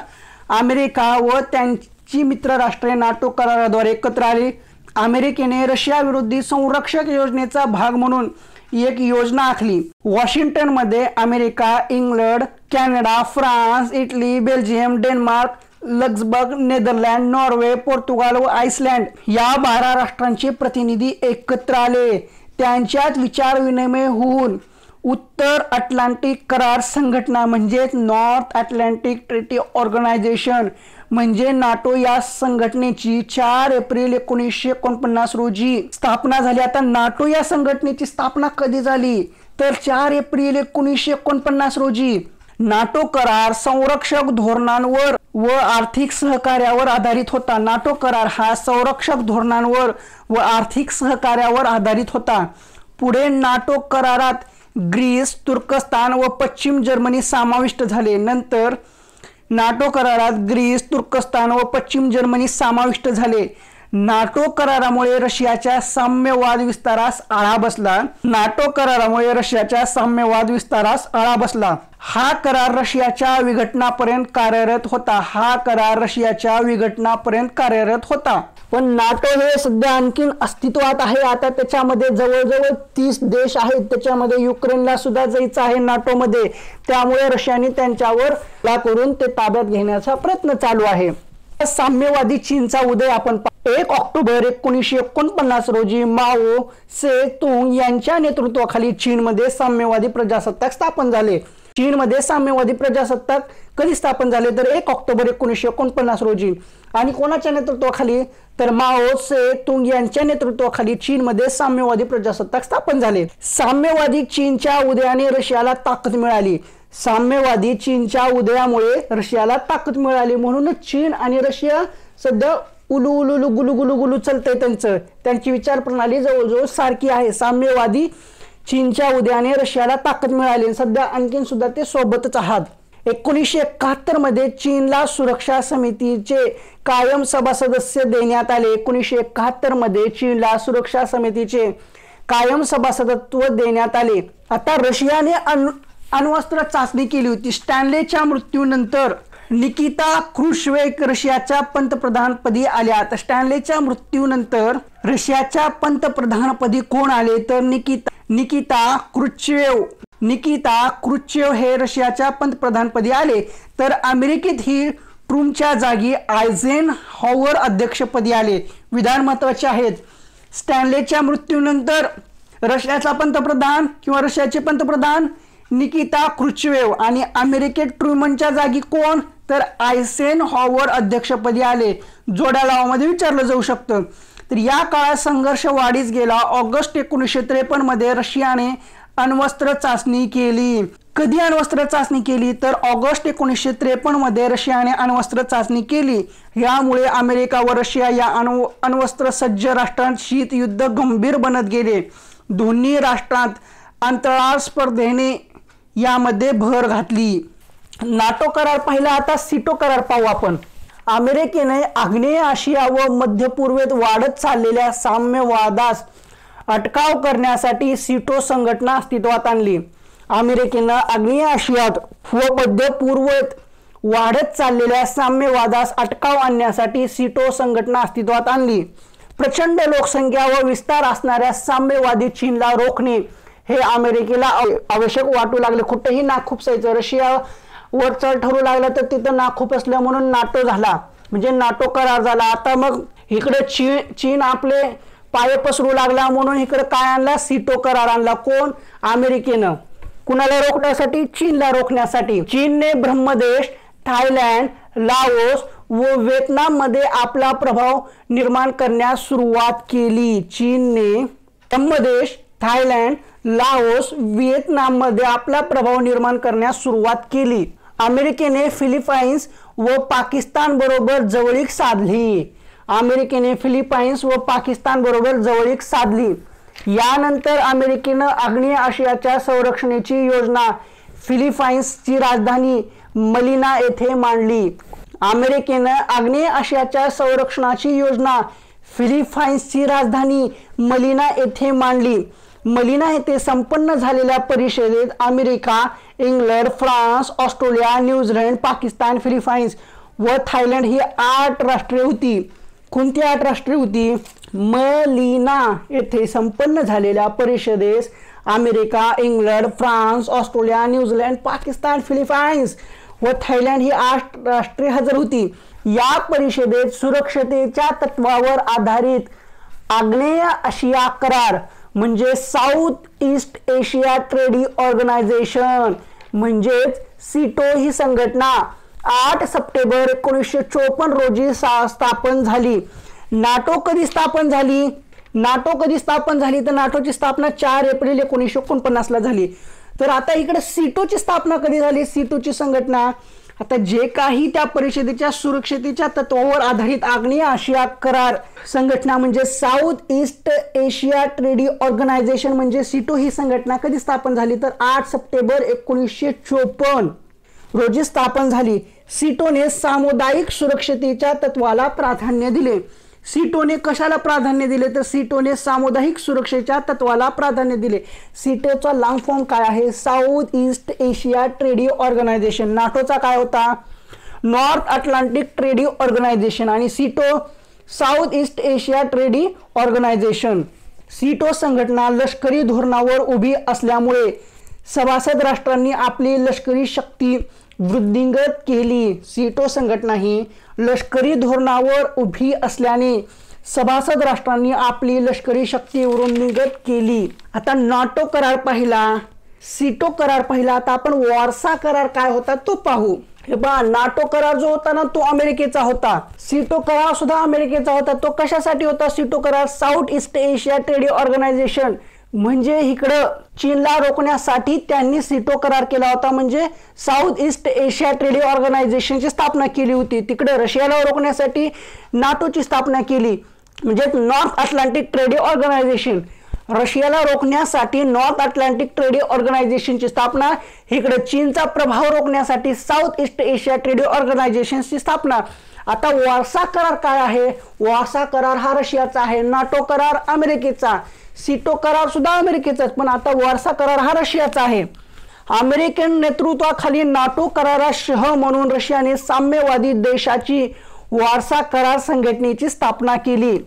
अमेरिका व त्यांची मित्र राष्ट्रे नाटो कराराद्वारे एकत्र आली। अमेरिकेने रशिया विरोधी संरक्षक योजनेचा भाग म्हणून एक योजना आखली। वॉशिंग्टनमध्ये America, England, Canada, France, Italy, Belgium, Denmark, Luxembourg, Netherland, Norway, Portugal व आइसलँड या 12 राष्ट्रांचे प्रतिनिधी एकत्र आले। त्यांच्यात विचार विनिमय होऊन उत्तर अटलांटिक करार संघटना म्हणजेच नॉर्थ अटलांटिक ट्रीटी ऑर्गनायझेशन म्हणजे नाटो या संघटनेची 4 एप्रिल 1949 रोजी स्थापना झाली। आता नाटो या संघटनेची स्थापना कधी झाली? तर 4 एप्रिल 1949 रोजी। नाटो करार संरक्षक धोरणांवर व आर्थिक सहकार्यावर आधारित होता। नाटो करार हा संरक्षक धोरणांवर व आर्थिक सहकार्यावर आधारित होता। पुढे नाटो करारात ग्रीस, तुर्कस्तान व पश्चिम जर्मनी समाविष्ट झाले। नंतर नाटो करारात ग्रीस, तुर्कस्तान व पश्चिम जर्मनी समाविष्ट झाले। नाटो करारामुळे रशियाच्या साम्यवाद विस्तारास आळा बसला। नाटो करारामुळे रशियाच्या साम्यवाद विस्तारास आळा बसला। हा करार रशियाच्या विघटनापर्यंत कार्यरत होता। हा करार रशियाच्या विघटनापर्यंत कार्यरत होता। पण नाटो हे सध्या आणखीन अस्तित्वात आहे। आता त्याच्यामध्ये जवळजवळ 30 देश आहेत। त्याच्यामध्ये युक्रेनला सुद्धा जायचं आहे नाटोमध्ये। त्यामुळे रशियाने त्यांच्यावर हल्ला करून ते ताब्यात घेण्याचा प्रयत्न चालू आहे। साम्यवादी चीनचा उदय आपण 1 ऑक्टोबर 1949 रोजी माओ से तुंग यांच्या नेतृत्वाखाली चीनमध्ये साम्यवादी प्रजासत्ताक स्थापन झाले। चीनमध्ये साम्यवादी प्रजासत्ताक कधी स्थापन झाले? तर 1 ऑक्टोबर 1949 रोजी। आणि कोणाच्या नेतृत्वाखाली? तर माओ से तुंग यांच्या नेतृत्वाखाली चीनमध्ये साम्यवादी प्रजासत्ताक स्थापन झाले। साम्यवादी चीनच्या उदयाने रशियाला ताकद मिळाली। साम्यवादी चीनच्या उदयामुळे रशियाला ताकद मिळाली। म्हणूनच चीन आणि रशिया सध्या उलू उलू गुलू गुलू गुलू चालतंय। त्यांची विचार प्रणाली जवळजवळ सारखी आहे। साम्यवादी चीनच्या उदयाने रशियाला ताकद मिळाली। सध्या आणखीन सुद्धा ते सोबतच आहात। 1971 मध्ये चीनला सुरक्षा समितीचे कायम सभासदस्य देण्यात आले। 1971 मध्ये चीनला सुरक्षा समितीचे कायम सभासदत्व देण्यात आले। आता रशियाने अण्वस्त्र चाचणी केली होती। स्टॅनलेच्या मृत्यूनंतर निकिता क्रुश्चेव्ह रशियाच्या पंतप्रधानपदी आल्या। तर स्टॅनलेच्या मृत्यूनंतर रशियाच्या पंतप्रधानपदी कोण आले तर निकिता क्रुश्चेव्ह हे रशियाच्या पंतप्रधानपदी आले। तर अमेरिकेत ही ट्रूमच्या जागी आयझेनहॉवर अध्यक्षपदी आले। विधान महत्त्वाचे आहेत। स्टॅनलेच्या मृत्यूनंतर रशियाचा पंतप्रधान किंवा रशियाचे पंतप्रधान निकिता क्रुश्चेव्ह आणि अमेरिकेत ट्रूमनच्या जागी कोण तर आयझेनहॉवर अध्यक्षपदी आले। जोड्या लावामध्ये विचारलं जाऊ शकतं। तर या काळात संघर्ष वाढीस गेला। ऑगस्ट 1953 मध्ये रशियाने अण्वस्त्र चाचणी केली। कधी अण्वस्त्र चाचणी केली तर ऑगस्ट 1953 मध्ये रशियाने अण्वस्त्र चाचणी केली। यामुळे अमेरिका व रशिया या अण्वस्त्र सज्ज राष्ट्रांत शीत युद्ध गंभीर बनत गेले। दोन्ही राष्ट्रांत अंतराळ स्पर्धेने यामध्ये भर घातली। नाटो करार पाहिला। आता सिटो करार पाहू आपण। अमेरिकेने आग्नेय आशिया व मध्य पूर्वेत वाढत चाललेल्या साम्यवादास अटकाव करण्यासाठी सिटो संघटना अस्तित्वात आणली। अमेरिकेनं आग्नेय आशियात व मध्य पूर्वेत वाढत चाललेल्या साम्यवादास अटकाव आणण्यासाठी सिटो संघटना अस्तित्वात आणली। प्रचंड लोकसंख्या व विस्तार असणाऱ्या साम्यवादी चीनला रोखणे हे अमेरिकेला आवश्यक वाटू लागले। कुठेही नाक खुपसायचं, रशियावर चढ ठरू लागला तर तिथं नाक खुपसलं म्हणून नाटो झाला, म्हणजे नाटो करार झाला। आता मग इकडे चीन आपले पाय पसरू लागला म्हणून इकडे काय आणला सिटो करार आणला। कोण अमेरिकेनं कुणाला रोखण्यासाठी चीनला रोखण्यासाठी। चीनने ब्रह्मदेश, थायलंड, लाओस व व्हिएतनाम मध्ये आपला प्रभाव निर्माण करण्यास सुरुवात केली। चीनने ब्रह्मदेश, थायलंड, लाओस, व्हिएतनाम मध्ये आपला प्रभाव निर्माण करण्यास सुरुवात केली। अमेरिकेने फिलिपाईन्स व पाकिस्तान बरोबर जवळीक साधली। अमेरिकेने फिलिपाईन्स व पाकिस्तान बरोबर जवळीक साधली। यानंतर अमेरिकेनं आग्नेय आशियाच्या संरक्षणाची योजना फिलिपाईन्सची राजधानी मलिना येथे मांडली। अमेरिकेनं आग्नेय आशियाच्या संरक्षणाची योजना फिलिपाईन्सची राजधानी मलिना येथे मांडली। मलिना येथे संपन्न झालेल्या परिषदेत America, England, France, Australia, New Zealand, Pakistan, Philippines व थायलंड ही 8 राष्ट्रे होती। कोणती 8 राष्ट्रे होती? मलिना येथे संपन्न झालेल्या परिषदेस America, England, France, Australia, New Zealand, Pakistan, Philippines व थायलंड ही 8 राष्ट्रे हजर होती। या परिषदेत सुरक्षतेच्या तत्वावर आधारित आग्नेय आशिया करार म्हणजे south east Asia treaty organisation म्हणजेच सिटो ही संघटना 8 सप्टेंबर 1954 रोजी स्थापन झाली। नाटो कधी स्थापन झाली? तर नाटोची स्थापना 4 एप्रिल 1949 ला झाली। तर आता इकडे सिटोची स्थापना कधी झाली? सिटोची संघटना आता जे काही त्या परिषदेच्या सुरक्षतेच्या तत्वावर आधारित आग्नेय आशिया करार संघटना म्हणजे south east Asia treaty organisation म्हणजे सिटो ही संघटना कधी स्थापन झाली तर 8 सप्टेंबर 1954 रोजी स्थापन झाली। सिटोने सामुदायिक सुरक्षतेच्या तत्वाला प्राधान्य दिले। सिटोने कशाला प्राधान्य दिले तर सिटोने सामुदायिक सुरक्षेच्या तत्वाला प्राधान्य दिले। सिटोचा लॉंग फॉर्म काय आहे? South east Asia treaty Organisation. नाटोचा काय होता? नॉर्थ अटलांटिक ट्रेडी ऑर्गनायझेशन आणि SEATO South east Asia treaty Organisation. SEATO संघटना लष्करी धोरणावर उभी असल्यामुळे सभासद राष्ट्रांनी आपली लष्करी शक्ती वृद्धिंगत केली। सिटो संघटना ही लष्करी धोरणावर उभी असल्याने सभासद राष्ट्रांनी आपली लष्करी शक्ती वृद्धिंगत केली। आता नाटो करार पाहिला, सिटो करार पाहिला। आता आपण वॉर्सा करार काय होता तो पाहू। हे पहा, नाटो करार जो होता ना तो अमेरिकेचा होता। सिटो करार सुद्धा अमेरिकेचा होता। तो कशासाठी होता? सिटो करार south east Asia treaty organisation म्हणजे इकडं चीनला रोखण्यासाठी त्यांनी सिटो करार केला होता। म्हणजे साऊथ ईस्ट एशिया ट्रेडी ऑर्गनायझेशनची स्थापना केली होती। तिकडे रशियाला रोखण्यासाठी नाटोची स्थापना केली म्हणजे नॉर्थ अटलांटिक ट्रेडी ऑर्गनायझेशन। रशियाला रोखण्यासाठी नॉर्थ अटलांटिक ट्रेड ऑर्गनायझेशनची स्थापना, इकडे चीनचा प्रभाव रोखण्यासाठी साऊथ ईस्ट एशिया ट्रेड ऑर्गनायझेशनची स्थापना। आता वार्सा करार काय आहे? वार्सा करार हा रशियाचा आहे, नाटो करार अमेरिकेचा, सिटो करार सुद्धा अमेरिकेचाच, पण आता वार्सा करार हा रशियाचा आहे। अमेरिकन नेतृत्वाखाली नाटो करारासह म्हणून रशियाने साम्यवादी देशाची वार्सा करार संघटनेची स्थापना केली।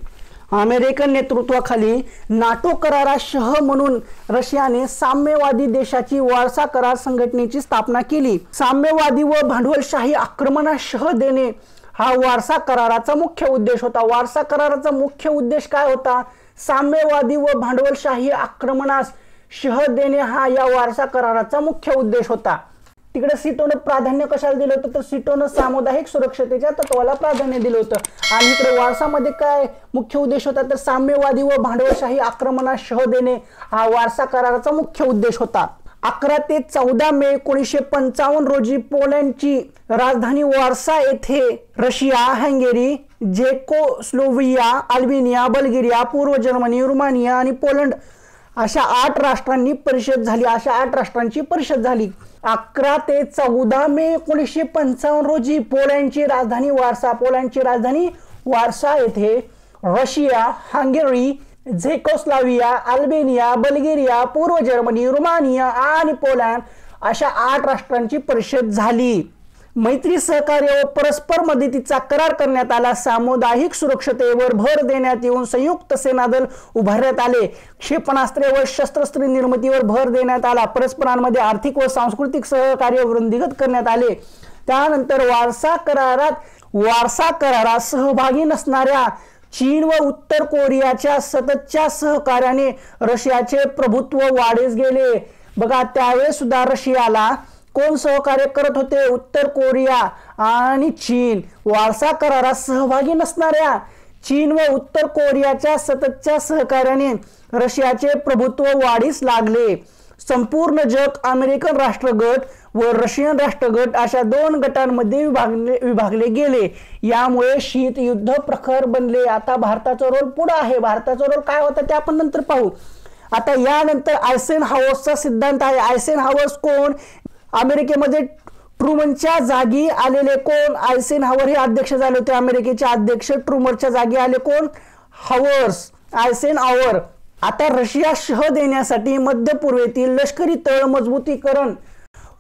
अमेरिकन नेतृत्वाखाली नाटो करारासह म्हणून रशियाने साम्यवादी देशाची वार्सा करार संघटनेची स्थापना केली। साम्यवादी व भांडवलशाही आक्रमणास शह देणे हा वार्सा कराराचा मुख्य उद्देश होता। वार्सा कराराचा मुख्य उद्देश काय होता? साम्यवादी व भांडवलशाही आक्रमणास शह देणे हा या वार्सा कराराचा मुख्य उद्देश होता। तिकडे सिटोनं प्राधान्य कशाला दिलं होतं? तर सिटोनं सामुदायिक सुरक्षतेच्या तत्वाला प्राधान्य दिलं होतं। आणि इकडे वार्सामध्ये काय मुख्य उद्देश होता? तर साम्यवादी व भांडवलशाही आक्रमणास शह देणे हा वार्सा कराराचा मुख्य उद्देश होता। 11 ते 14 मे 1955 रोजी पोलंडची राजधानी वार्सा येथे रशिया, हंगेरी, झेकोस्लोव्हिया, अल्बेनिया, बल्गेरिया, पूर्व जर्मनी, रुमानिया आणि पोलंड अशा 8 राष्ट्रांची परिषद झाली। 11 ते 14 मे 1955 रोजी पोलंडची राजधानी वार्सा येथे रशिया, हंगेरी, झेकोस्लोव्हिया, अल्बेनिया, बल्गेरिया, पूर्व जर्मनी, रुमानिया आणि पोलंड अशा 8 राष्ट्रांची परिषद झाली। मैत्री, सहकार्य व परस्पर मदतीचा करार करण्यात आला। सामुदायिक सुरक्षतेवर भर देण्यात येऊन संयुक्त सेनादल उभारण्यात आले। क्षेपणास्त्रे व शस्त्रास्त्र निर्मितीवर भर देण्यात आला। परस्परांमध्ये आर्थिक व सांस्कृतिक सहकार्य वृद्धिंगत करण्यात आले। त्यानंतर वार्सा करारात सहभागी नसणाऱ्या चीन व उत्तर कोरियाच्या सततच्या सहकार्याने रशियाचे प्रभुत्व वाढीस गेले। बघा, त्यावेळेस सुद्धा रशियाला कोण सहकार्य करत होते? उत्तर कोरिया आणि चीन। वार्सा करारात सहभागी नसणाऱ्या चीन व उत्तर कोरियाच्या सततच्या सहकार्याने रशियाचे प्रभुत्व वाढीस लागले। संपूर्ण जग अमेरिकन राष्ट्रगट व रशियन राष्ट्रगट अशा 2 गटांमध्ये विभागले गेले। यामुळे शीत युद्ध प्रखर बनले। आता भारताचा रोल पुढे आहे। भारताचा रोल काय होता ते आपण नंतर पाहू। आता यानंतर आयसेनहावरचा सिद्धांत आहे। आयसेनहावर कोण? अमेरिकेमध्ये ट्रुमनच्या जागी आलेले कोण? आयसेनहावर हे अध्यक्ष झाले होते। अमेरिकेचे अध्यक्ष ट्रुमनच्या जागी आले कोण? आयसेनहावर। आता रशिया शह देण्यासाठी मध्य पूर्वेतील लष्करी तळ मजबूतीकरण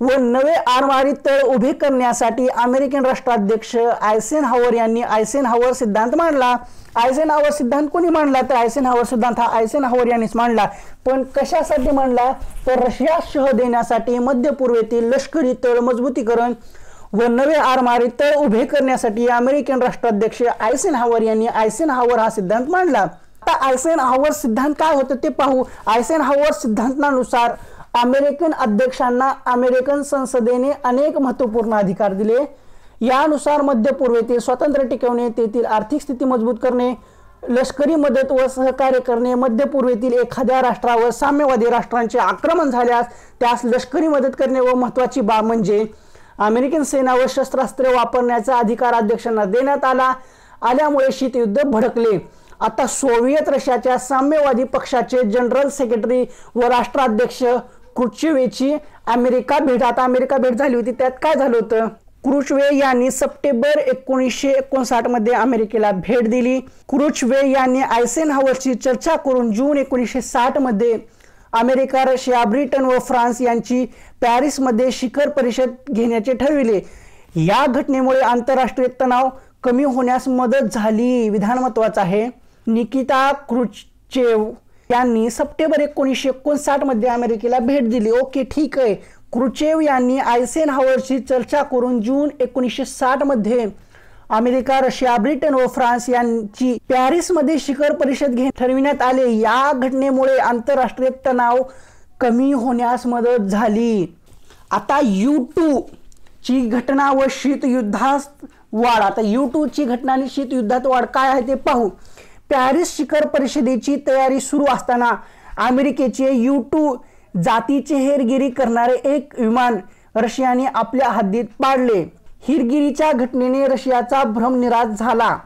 व नवे आरमारी तळ उभे करण्यासाठी अमेरिकन राष्ट्राध्यक्ष आयसेनहावर यांनी आयसेनहावर सिद्धांत मांडला। आयसेनहावर सिद्धांत कोणी मांडला? तर आयसेनहावर सिद्धांत हा आयसेनहावर यांनीच मांडला। पण कशासाठी मांडला? तर रशिया शह देण्यासाठी मध्य पूर्वेतील लष्करी तळ मजबूतीकरण व नवे आरमारी तळ उभे करण्यासाठी अमेरिकन राष्ट्राध्यक्ष आयसेनहावर यांनी आयसेनहावर हा सिद्धांत मांडला। आता आयसेनहावर सिद्धांत काय होतं ते पाहू। आयसेनहावर सिद्धांतानुसार अमेरिकन अध्यक्षांना अमेरिकन संसदेने अनेक महत्त्वपूर्ण अधिकार दिले। यानुसार मध्य पूर्वेतील स्वातंत्र्य टिकवणे, तेथील आर्थिक स्थिती मजबूत करणे, लष्करी मदत व सहकार्य करणे, मध्य पूर्वेतील एखाद्या राष्ट्रावर साम्यवादी राष्ट्रांचे आक्रमण झाल्यास त्यास लष्करी मदत करणे व महत्त्वाची बाब म्हणजे अमेरिकन सेना व शस्त्रास्त्रे वापरण्याचा अधिकार अध्यक्षांना देण्यात आल्यामुळे शीतयुद्ध भडकले। आता सोव्हिएत रशियाच्या साम्यवादी पक्षाचे जनरल सेक्रेटरी व राष्ट्राध्यक्ष क्रुश्चेव्हची अमेरिका भेट झाली होती। त्यात काय झालं होतं? क्रुश्चेव्ह यांनी सप्टेंबर 1959 मध्ये अमेरिकेला भेट दिली। क्रुश्चेव्ह यांनी आयसेनहावरची चर्चा करून जून 1960 मध्ये अमेरिका, रशिया, ब्रिटन व फ्रान्स यांची पॅरिसमध्ये शिखर परिषद घेण्याचे ठरविले। या घटनेमुळे आंतरराष्ट्रीय तणाव कमी होण्यास मदत झाली। विधान महत्त्वाचं आहे। निकिता क्रुश्चेव्ह यांनी सप्टेंबर 1959 मध्ये अमेरिकेला भेट दिली। ओके, ठीक आहे। क्रुश्चेव्ह यांनी आयसेनहावरची चर्चा करून जून 1960 मध्ये अमेरिका, रशिया, ब्रिटन व फ्रान्स यांची पॅरिसमध्ये शिखर परिषद ठरविण्यात आले। या घटनेमुळे आंतरराष्ट्रीय तणाव कमी होण्यास मदत झाली। आता U2 ची घटना व शीतयुद्धात वाढ। आता U2 ची घटना आणि शीतयुद्धात वाढ काय आहे ते पाहू। पॅरिस शिखर परिषदेची तयारी सुरू असताना अमेरिकेचे U2 जातीचे हेरगिरी करणारे एक विमान रशियाने आपल्या हद्दीत पाडले। हेरगिरीच्या घटनेने रशियाचा भ्रमनिरास झाला।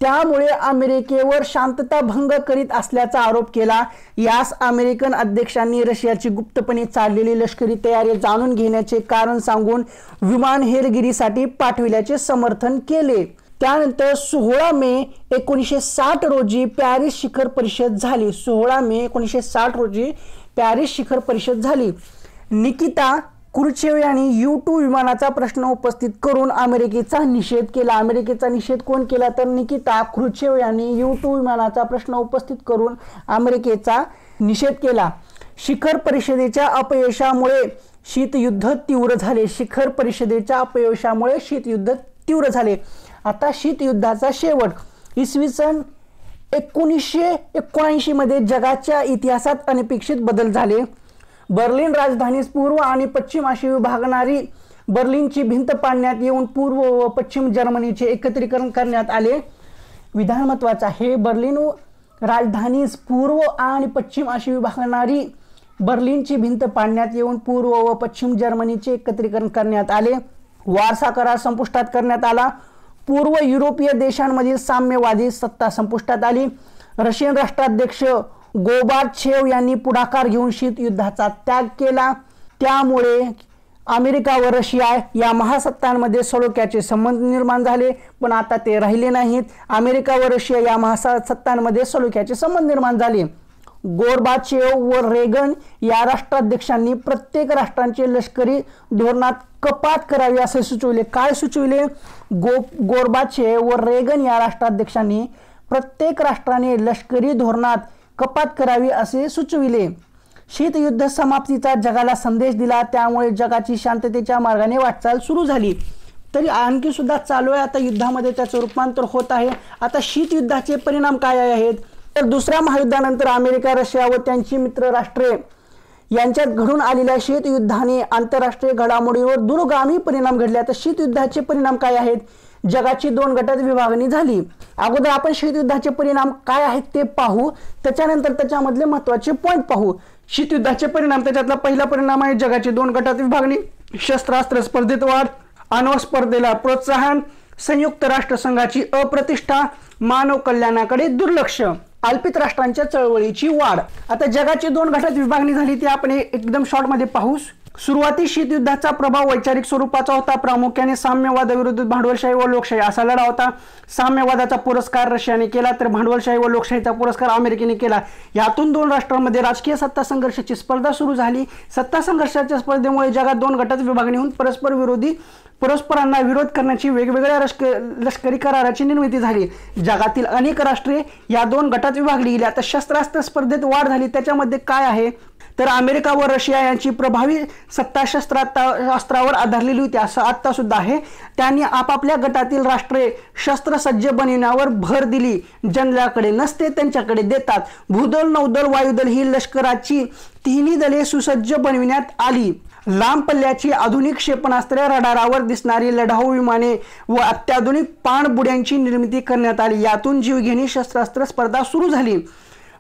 त्यामुळे अमेरिकेवर शांतता भंग करीत असल्याचा आरोप केला। यास अमेरिकन अध्यक्षांनी रशियाची गुप्तपणे चाललेली लष्करी तयारी जाणून घेण्याचे कारण सांगून विमान हेरगिरीसाठी पाठविल्याचे समर्थन केले। त्यानंतर 16 मे 1960 रोजी पॅरिस शिखर परिषद झाली। 16 मे 1960 रोजी पॅरिस शिखर परिषद झाली। निकिता क्रुश्चेव यांनी U-2 विमानाचा प्रश्न उपस्थित करून अमेरिकेचा निषेध केला। अमेरिकेचा निषेध कोण केला तर निकिता क्रुश्चेव यांनी U-2 विमानाचा प्रश्न उपस्थित करून अमेरिकेचा निषेध केला। शिखर परिषदेच्या अपयशामुळे शीतयुद्ध तीव्र झाले। शिखर परिषदेच्या अपयशामुळे शीतयुद्ध तीव्र झाले। आता शीतयुद्धाचा शेवट इसवी सन 1979 मध्ये जगाच्या इतिहासात अनपेक्षित बदल झाले। बर्लिन राजधानीस पूर्व आणि पश्चिम अशी विभागणारी बर्लिनची भिंत पाडण्यात येऊन पूर्व व पश्चिम जर्मनीचे एकत्रीकरण करण्यात आले। विधान महत्त्वाचे आहे, बर्लिन राजधानीस पूर्व आणि पश्चिम अशी विभागणारी बर्लिनची भिंत पाडण्यात येऊन पूर्व व पश्चिम जर्मनीचे एकत्रीकरण करण्यात आले। वारसा करार संपुष्टात करण्यात आला। पूर्व युरोपीय देशांमधील साम्यवादी सत्ता संपुष्टात आली। रशियन राष्ट्राध्यक्ष गोर्बाचेव यांनी पुढाकार घेऊन शीतयुद्धाचा त्याग केला। त्यामुळे अमेरिका व रशिया या महासत्तांमध्ये सलोख्याचे संबंध निर्माण झाले, पण आता ते राहिले नाहीत। अमेरिका व रशिया या महासत्तांमध्ये सलोख्याचे संबंध निर्माण झाले। गोर्बाचेव व रेगन या राष्ट्राध्यक्षांनी प्रत्येक राष्ट्रांचे लष्करी धोरणात कपात करावी असे सुचविले। काय सुचविले? गोर्बाचेव व रेगन या राष्ट्राध्यक्षांनी प्रत्येक राष्ट्राने लष्करी धोरणात कपात करावी असे सुचविले। शीतयुद्ध समाप्तीचा जगाला संदेश दिला, त्यामुळे जगाची शांततेच्या मार्गाने वाटचाल सुरू झाली। तरी आणखी सुद्धा चालू आहे, आता युद्धामध्ये त्याचं रूपांतर होत आहे। आता शीतयुद्धाचे परिणाम काय आहेत तर दुसऱ्या महायुद्धानंतर अमेरिका, रशिया व त्यांची मित्र राष्ट्रे यांच्यात घडून आलेल्या शीतयुद्धाने आंतरराष्ट्रीय घडामोडींवर दूरगामी परिणाम घडले। आता शीतयुद्धाचे परिणाम काय आहेत? जगाची 2 गटात विभागणी झाली। अगोदर आपण शीतयुद्धाचे परिणाम काय आहेत ते पाहू, त्याच्यानंतर त्याच्यामधले महत्त्वाचे पॉइंट पाहू। शीतयुद्धाचे परिणाम, त्याच्यातला पहिला परिणाम आहे जगाची 2 गटात विभागणी, शस्त्रास्त्र स्पर्धेत वाढ, अण्वस्त्र स्पर्धेला प्रोत्साहन, संयुक्त राष्ट्रसंघाची अप्रतिष्ठा, मानव कल्याणाकडे दुर्लक्ष, अल्पित राष्ट्रांच्या चळवळीची वाढ। आता जगाची 2 गटात विभागणी झाली ती आपण एकदम शॉर्ट मध्ये पाहू। सुरुवातीस शीतयुद्धाचा प्रभाव वैचारिक स्वरूपाचा होता। प्रामुख्याने साम्यवादाविरुद्ध भांडवलशाही व लोकशाही असा लढा होता। साम्यवादाचा पुरस्कार रशियाने केला तर भांडवलशाही व लोकशाहीचा पुरस्कार अमेरिकेने केला। यातून 2 राष्ट्रांमध्ये राजकीय सत्ता संघर्षाची स्पर्धा सुरू झाली। सत्ता संघर्षाच्या स्पर्धेमुळे जगात 2 गटात विभागणी होऊन परस्परांना विरोध करण्याची वेगवेगळ्या लष्करी कराराची निर्मिती झाली। जगातील अनेक राष्ट्रे या 2 गटात विभागली गेली। आता शस्त्रास्त्र स्पर्धेत वाढ झाली, त्याच्यामध्ये काय आहे तर अमेरिका व रशिया यांची प्रभावी सत्ता शस्त्रास्त्रावर आधारलेली होती असं आता सुद्धा आहे। त्यांनी आपापल्या गटातील राष्ट्रे शस्त्रसज्ज बनविण्यावर भर दिली। ज्यांच्याकडे नसते त्यांच्याकडे देतात। भूदल, नौदल, वायुदल ही लष्कराची तिन्ही दले सुसज्ज बनविण्यात आली। लांब पल्ल्याची आधुनिक क्षेपणास्त्रे, रडारावर दिसणारी लढाऊ विमाने व अत्याधुनिक पाणबुड्यांची निर्मिती करण्यात आली। यातून जीवघेणी शस्त्रास्त्र स्पर्धा सुरू झाली।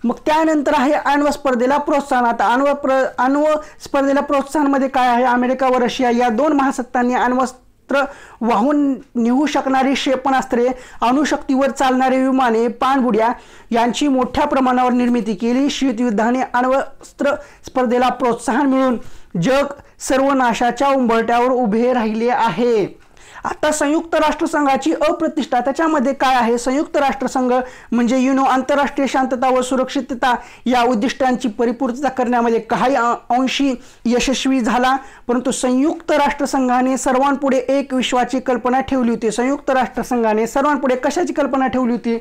मग त्यानंतर आहे अण्वस्त्र स्पर्धेला प्रोत्साहन। आता अण्वस्त्र स्पर्धेला प्रोत्साहन मध्ये काय आहे? अमेरिका व रशिया या 2 महासत्तांनी अण्वस्त्र वाहून नेऊ शकणारी क्षेपणास्त्रे, अणुशक्तीवर चालणारे विमाने, पाणबुड्या यांची मोठ्या प्रमाणावर निर्मिती केली। शीतयुद्धाने अण्वस्त्र स्पर्धेला प्रोत्साहन मिळून जग सर्वनाशाच्या उंबरठ्यावर उभे राहिले आहे। आता संयुक्त राष्ट्रसंघाची अप्रतिष्ठा, त्याच्यामध्ये काय आहे? संयुक्त राष्ट्रसंघ म्हणजे युनो आंतरराष्ट्रीय शांतता व सुरक्षितता या उद्दिष्टांची परिपूर्तता करण्यामध्ये काही अंशी यशस्वी झाला, परंतु संयुक्त राष्ट्रसंघाने सर्वांपुढे एक विश्वाची कल्पना ठेवली होती। संयुक्त राष्ट्रसंघाने सर्वांपुढे कशाची कल्पना ठेवली होती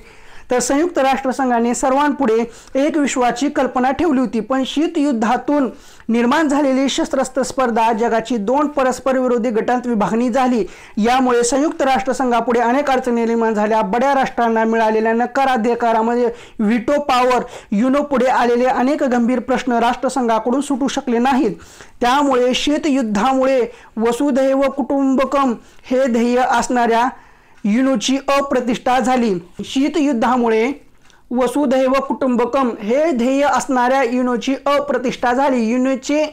तर संयुक्त राष्ट्रसंघाने सर्वांपुढे एक विश्वाची कल्पना ठेवली होती। पण शीतयुद्धातून निर्माण झालेली शस्त्रास्त्र स्पर्धा जगाची 2 परस्पर विरोधी गटांत विभागणी झाली। यामुळे संयुक्त राष्ट्रसंघापुढे अनेक अडचणी निर्माण झाल्या। बड्या राष्ट्रांना मिळालेल्या नकाराधिकारामध्ये व्हीटो पॉवर, युनो पुढे आलेले अनेक गंभीर प्रश्न राष्ट्रसंघाकडून सुटू शकले नाहीत। त्यामुळे शीतयुद्धामुळे वसुधैव कुटुंबकम हे ध्येय असणाऱ्या युनोची अप्रतिष्ठा झाली। शीतयुद्धामुळे वसुधैव कुटुंबकम हे ध्येय असणाऱ्या युनोची अप्रतिष्ठा झाली। युनोचे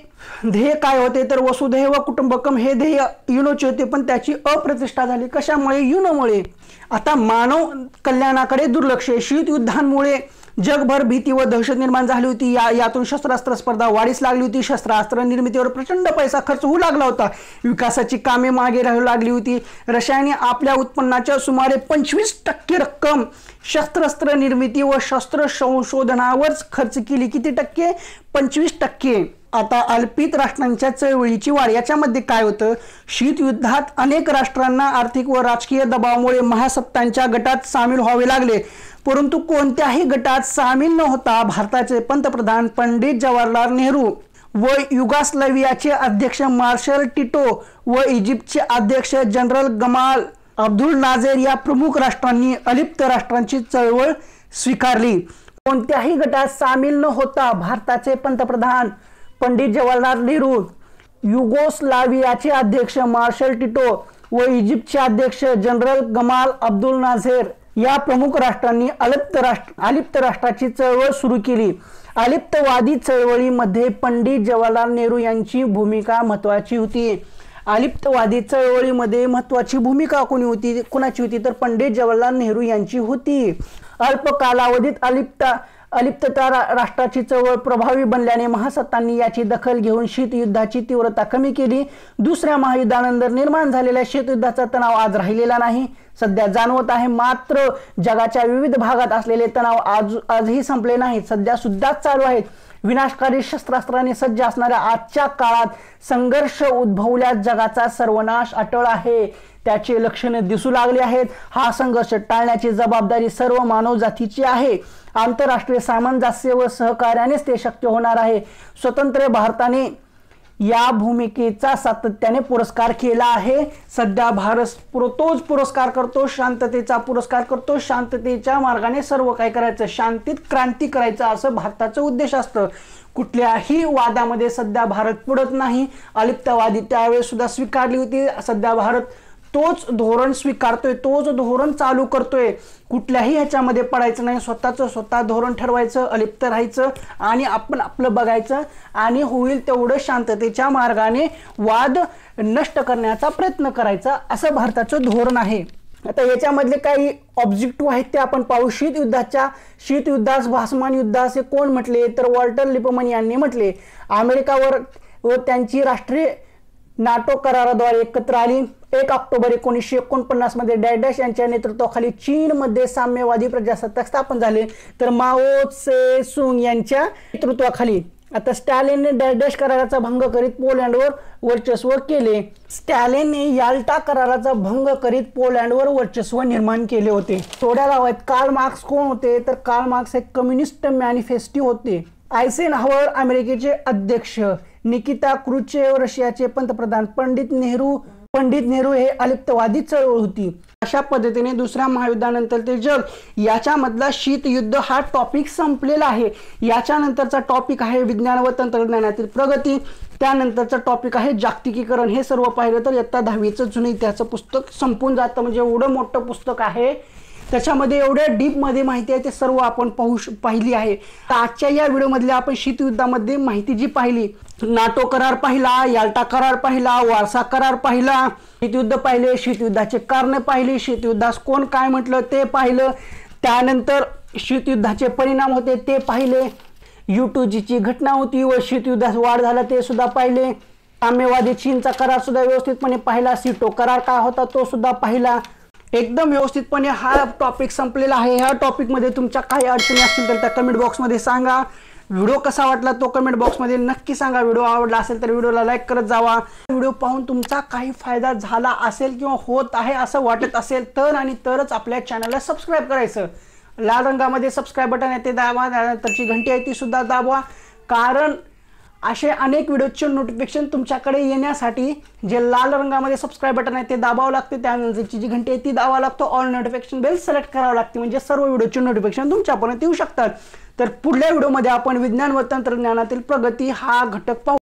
ध्येय काय होते तर वसुधैव कुटुंबकम हे ध्येय युनोचे होते, पण त्याची अप्रतिष्ठा झाली. कशामुळे? युनोमुळे. आता मानव कल्याणाकडे दुर्लक्ष. शीतयुद्धांमुळे जगभर भीती व दहशत निर्माण झाली होती. यातून शस्त्रास्त्र स्पर्धा वाढीस लागली होती. शस्त्रास्त्र निर्मितीवर प्रचंड पैसा खर्च होऊ लागला होता. विकासाची कामे मागे राहू लागली होती. रशियाने आपल्या उत्पन्नाच्या सुमारे 25% रक्कम शस्त्रास्त्र निर्मिती व शस्त्र संशोधनावर खर्च केली. किती टक्के? 25%. आता अल्पित राष्ट्रांच्या चळवळीची वाढ. याच्यामध्ये काय होतं? शीतयुद्धात अनेक राष्ट्रांना आर्थिक व राजकीय दबावामुळे महासत्तांच्या गटात सामील व्हावे लागले, परंतु कोणत्याही गटात सामील न होता भारताचे पंतप्रधान पंडित जवाहरलाल नेहरू व युगोस्लावियाचे अध्यक्ष मार्शल टिटो व इजिप्तचे अध्यक्ष जनरल गमाल अब्दुल नाझेर या प्रमुख राष्ट्रांनी अलिप्त राष्ट्रांची चळवळ स्वीकारली. कोणत्याही गटात सामील न होता भारताचे पंतप्रधान पंडित जवाहरलाल नेहरू, युगोस्लावियाचे अध्यक्ष मार्शल टिटो व इजिप्तचे अध्यक्ष जनरल गमाल अब्दुल नाझेर या प्रमुख राष्ट्रांनी अलिप्त राष्ट्राची चळवळ सुरू केली. अलिप्तवादी चळवळीमध्ये पंडित जवाहरलाल नेहरू यांची भूमिका महत्त्वाची होती. अलिप्तवादी चळवळीमध्ये महत्त्वाची भूमिका कोणाची होती तर पंडित जवाहरलाल नेहरू यांची होती. अल्प कालावधीत अलिप्तता राष्ट्राची चळवळ प्रभावी बनल्याने महासत्तांनी याची दखल घेऊन शीतयुद्धाची तीव्रता कमी केली. दुसऱ्या महायुद्धानंतर निर्माण झालेल्या शीतयुद्धाचा तणाव आज राहिलेला नाही, सध्या जाणवत आहे. मात्र जगाच्या विविध भागात असलेले तणाव आजही संपले नाहीत, सध्या सुद्धा चालू आहेत. विनाशकारी शस्त्रास्त्रांनी सज्ज असणाऱ्या आजच्या काळात संघर्ष उद्भवल्यास जगाचा सर्वनाश अटळ आहे, त्याचे लक्षणे दिसू लागले आहेत. हा संघर्ष टाळण्याची जबाबदारी सर्व मानवजातीची आहे. आंतरराष्ट्रीय सामंजस्य व सहकार्यानेच ते शक्य होणार आहे. स्वतंत्र भारताने या भूमिकेचा सातत्याने पुरस्कार केला आहे. सध्या भारत तोच पुरस्कार करतो, शांततेचा पुरस्कार करतो. शांततेच्या मार्गाने सर्व काय करायचं? शांतीत क्रांती करायचं, असं भारताचं उद्देश असतं. कुठल्याही वादामध्ये सध्या भारत पडत नाही. अलिप्तवादी त्यावेळेस सुद्धा स्वीकारली होती, सध्या भारत तोच धोरण स्वीकारतोय, तोच धोरण चालू करतोय. कुठल्याही ह्याच्यामध्ये पडायचं नाही. स्वतः धोरण ठरवायचं, अलिप्त राहायचं आणि आपण आपलं बघायचं आणि होईल तेवढं शांततेच्या मार्गाने वाद नष्ट करण्याचा प्रयत्न करायचा, असं भारताचं धोरण आहे. आता याच्यामधले काही ऑब्जेक्टिव्ह आहेत ते आपण पाहू. शीतयुद्धास भासमान युद्ध असे कोण म्हटले तर वॉल्टर लिपमन यांनी म्हटले. अमेरिका व त्यांची राष्ट्रीय नाटो कराराद्वारे एकत्र आली. 1 ऑक्टोबर 1949 मध्ये डॅश यांच्या नेतृत्वाखाली चीनमध्ये साम्यवादी प्रजासत्ताक स्थापन झाले, तर माओ त्से तुंग यांच्या नेतृत्वाखाली. आता स्टॅलिनने डॅश कराराचा भंग करीत पोलंडवर वर्चस्व केले. स्टॅलिनने याल्टा कराराचा भंग करीत पोलंडवर वर्चस्व निर्माण केले होते. थोड्या गावात कार्ल मार्क्स कोण होते तर कार्ल मार्क्स एक कम्युनिस्ट मॅनिफेस्टो होते. आयसेनहावर अमेरिकेचे अध्यक्ष, निकिता क्रुश्चेव रशियाचे पंतप्रधान, पंडित नेहरू हे अलिप्तवादी चळवळ होती. अशा पद्धतीने दुसऱ्या महायुद्धानंतर ते जग, याच्यामधला शीतयुद्ध हा टॉपिक संपलेला आहे. याच्यानंतरचा टॉपिक आहे विज्ञान व तंत्रज्ञानातील प्रगती. त्यानंतरचा टॉपिक आहे जागतिकीकरण. हे सर्व पाहिलं तर इयत्ता 10वीचं जुनं इतिहासाचं पुस्तक संपून जातं. म्हणजे एवढं मोठं पुस्तक आहे, त्याच्यामध्ये एवढ्या डीपमध्ये माहिती आहे ते सर्व आपण पाहिली आहे. तर आजच्या या व्हिडिओमधले आपण शीतयुद्धामध्ये माहिती जी पाहिली, नाटो करार पाहिला, याल्टा करार पाहिला, वारसा करार पाहिला, शीतयुद्ध पाहिले, शीतयुद्धाचे कारण पाहिली, शीतयुद्धास कोण काय म्हटलं ते पाहिलं, त्यानंतर शीतयुद्धाचे परिणाम होते ते पाहिले, U2Gची घटना होती व शीतयुद्धास वाढ झाला ते सुद्धा पाहिले, साम्यवादी चीनचा करार सुद्धा व्यवस्थितपणे पाहिला, सिटो करार काय होता तो सुद्धा पाहिला. एकदम व्यवस्थितपणे हा टॉपिक संपलेला आहे. ह्या टॉपिकमध्ये तुमच्या काही अडचणी असतील तर त्या कमेंट बॉक्समध्ये सांगा. व्हिडिओ कसा वाटला तो कमेंट बॉक्समध्ये नक्की सांगा. व्हिडिओ आवडला असेल तर व्हिडिओला लाईक करत जावा. व्हिडिओ पाहून तुमचा काही फायदा झाला असेल किंवा होत आहे असं वाटत असेल तर आणि तरच आपल्या चॅनलला सबस्क्राईब करायचं. लाल रंगामध्ये सबस्क्राईब बटन आहे ते दाबा, त्यानंतरची घंटी आहे ती सुद्धा दाबवा. कारण असे अनेक व्हिडिओचे नोटिफिकेशन तुमच्याकडे येण्यासाठी जे लाल रंगामध्ये सबस्क्राईब बटन आहे ते दाबावं लागते, त्यानंतरची जी घंटी आहे ती दाबावं लागतो, ऑल नोटिफिकेशन बेल सिलेक्ट करावं लागते, म्हणजे सर्व व्हिडिओचे नोटिफिकेशन तुमच्यापर्यंत येऊ शकतात. तर पुढल्या व्हिडिओमध्ये आपण विज्ञान व तंत्रज्ञानातील प्रगती हा घटक पाहू.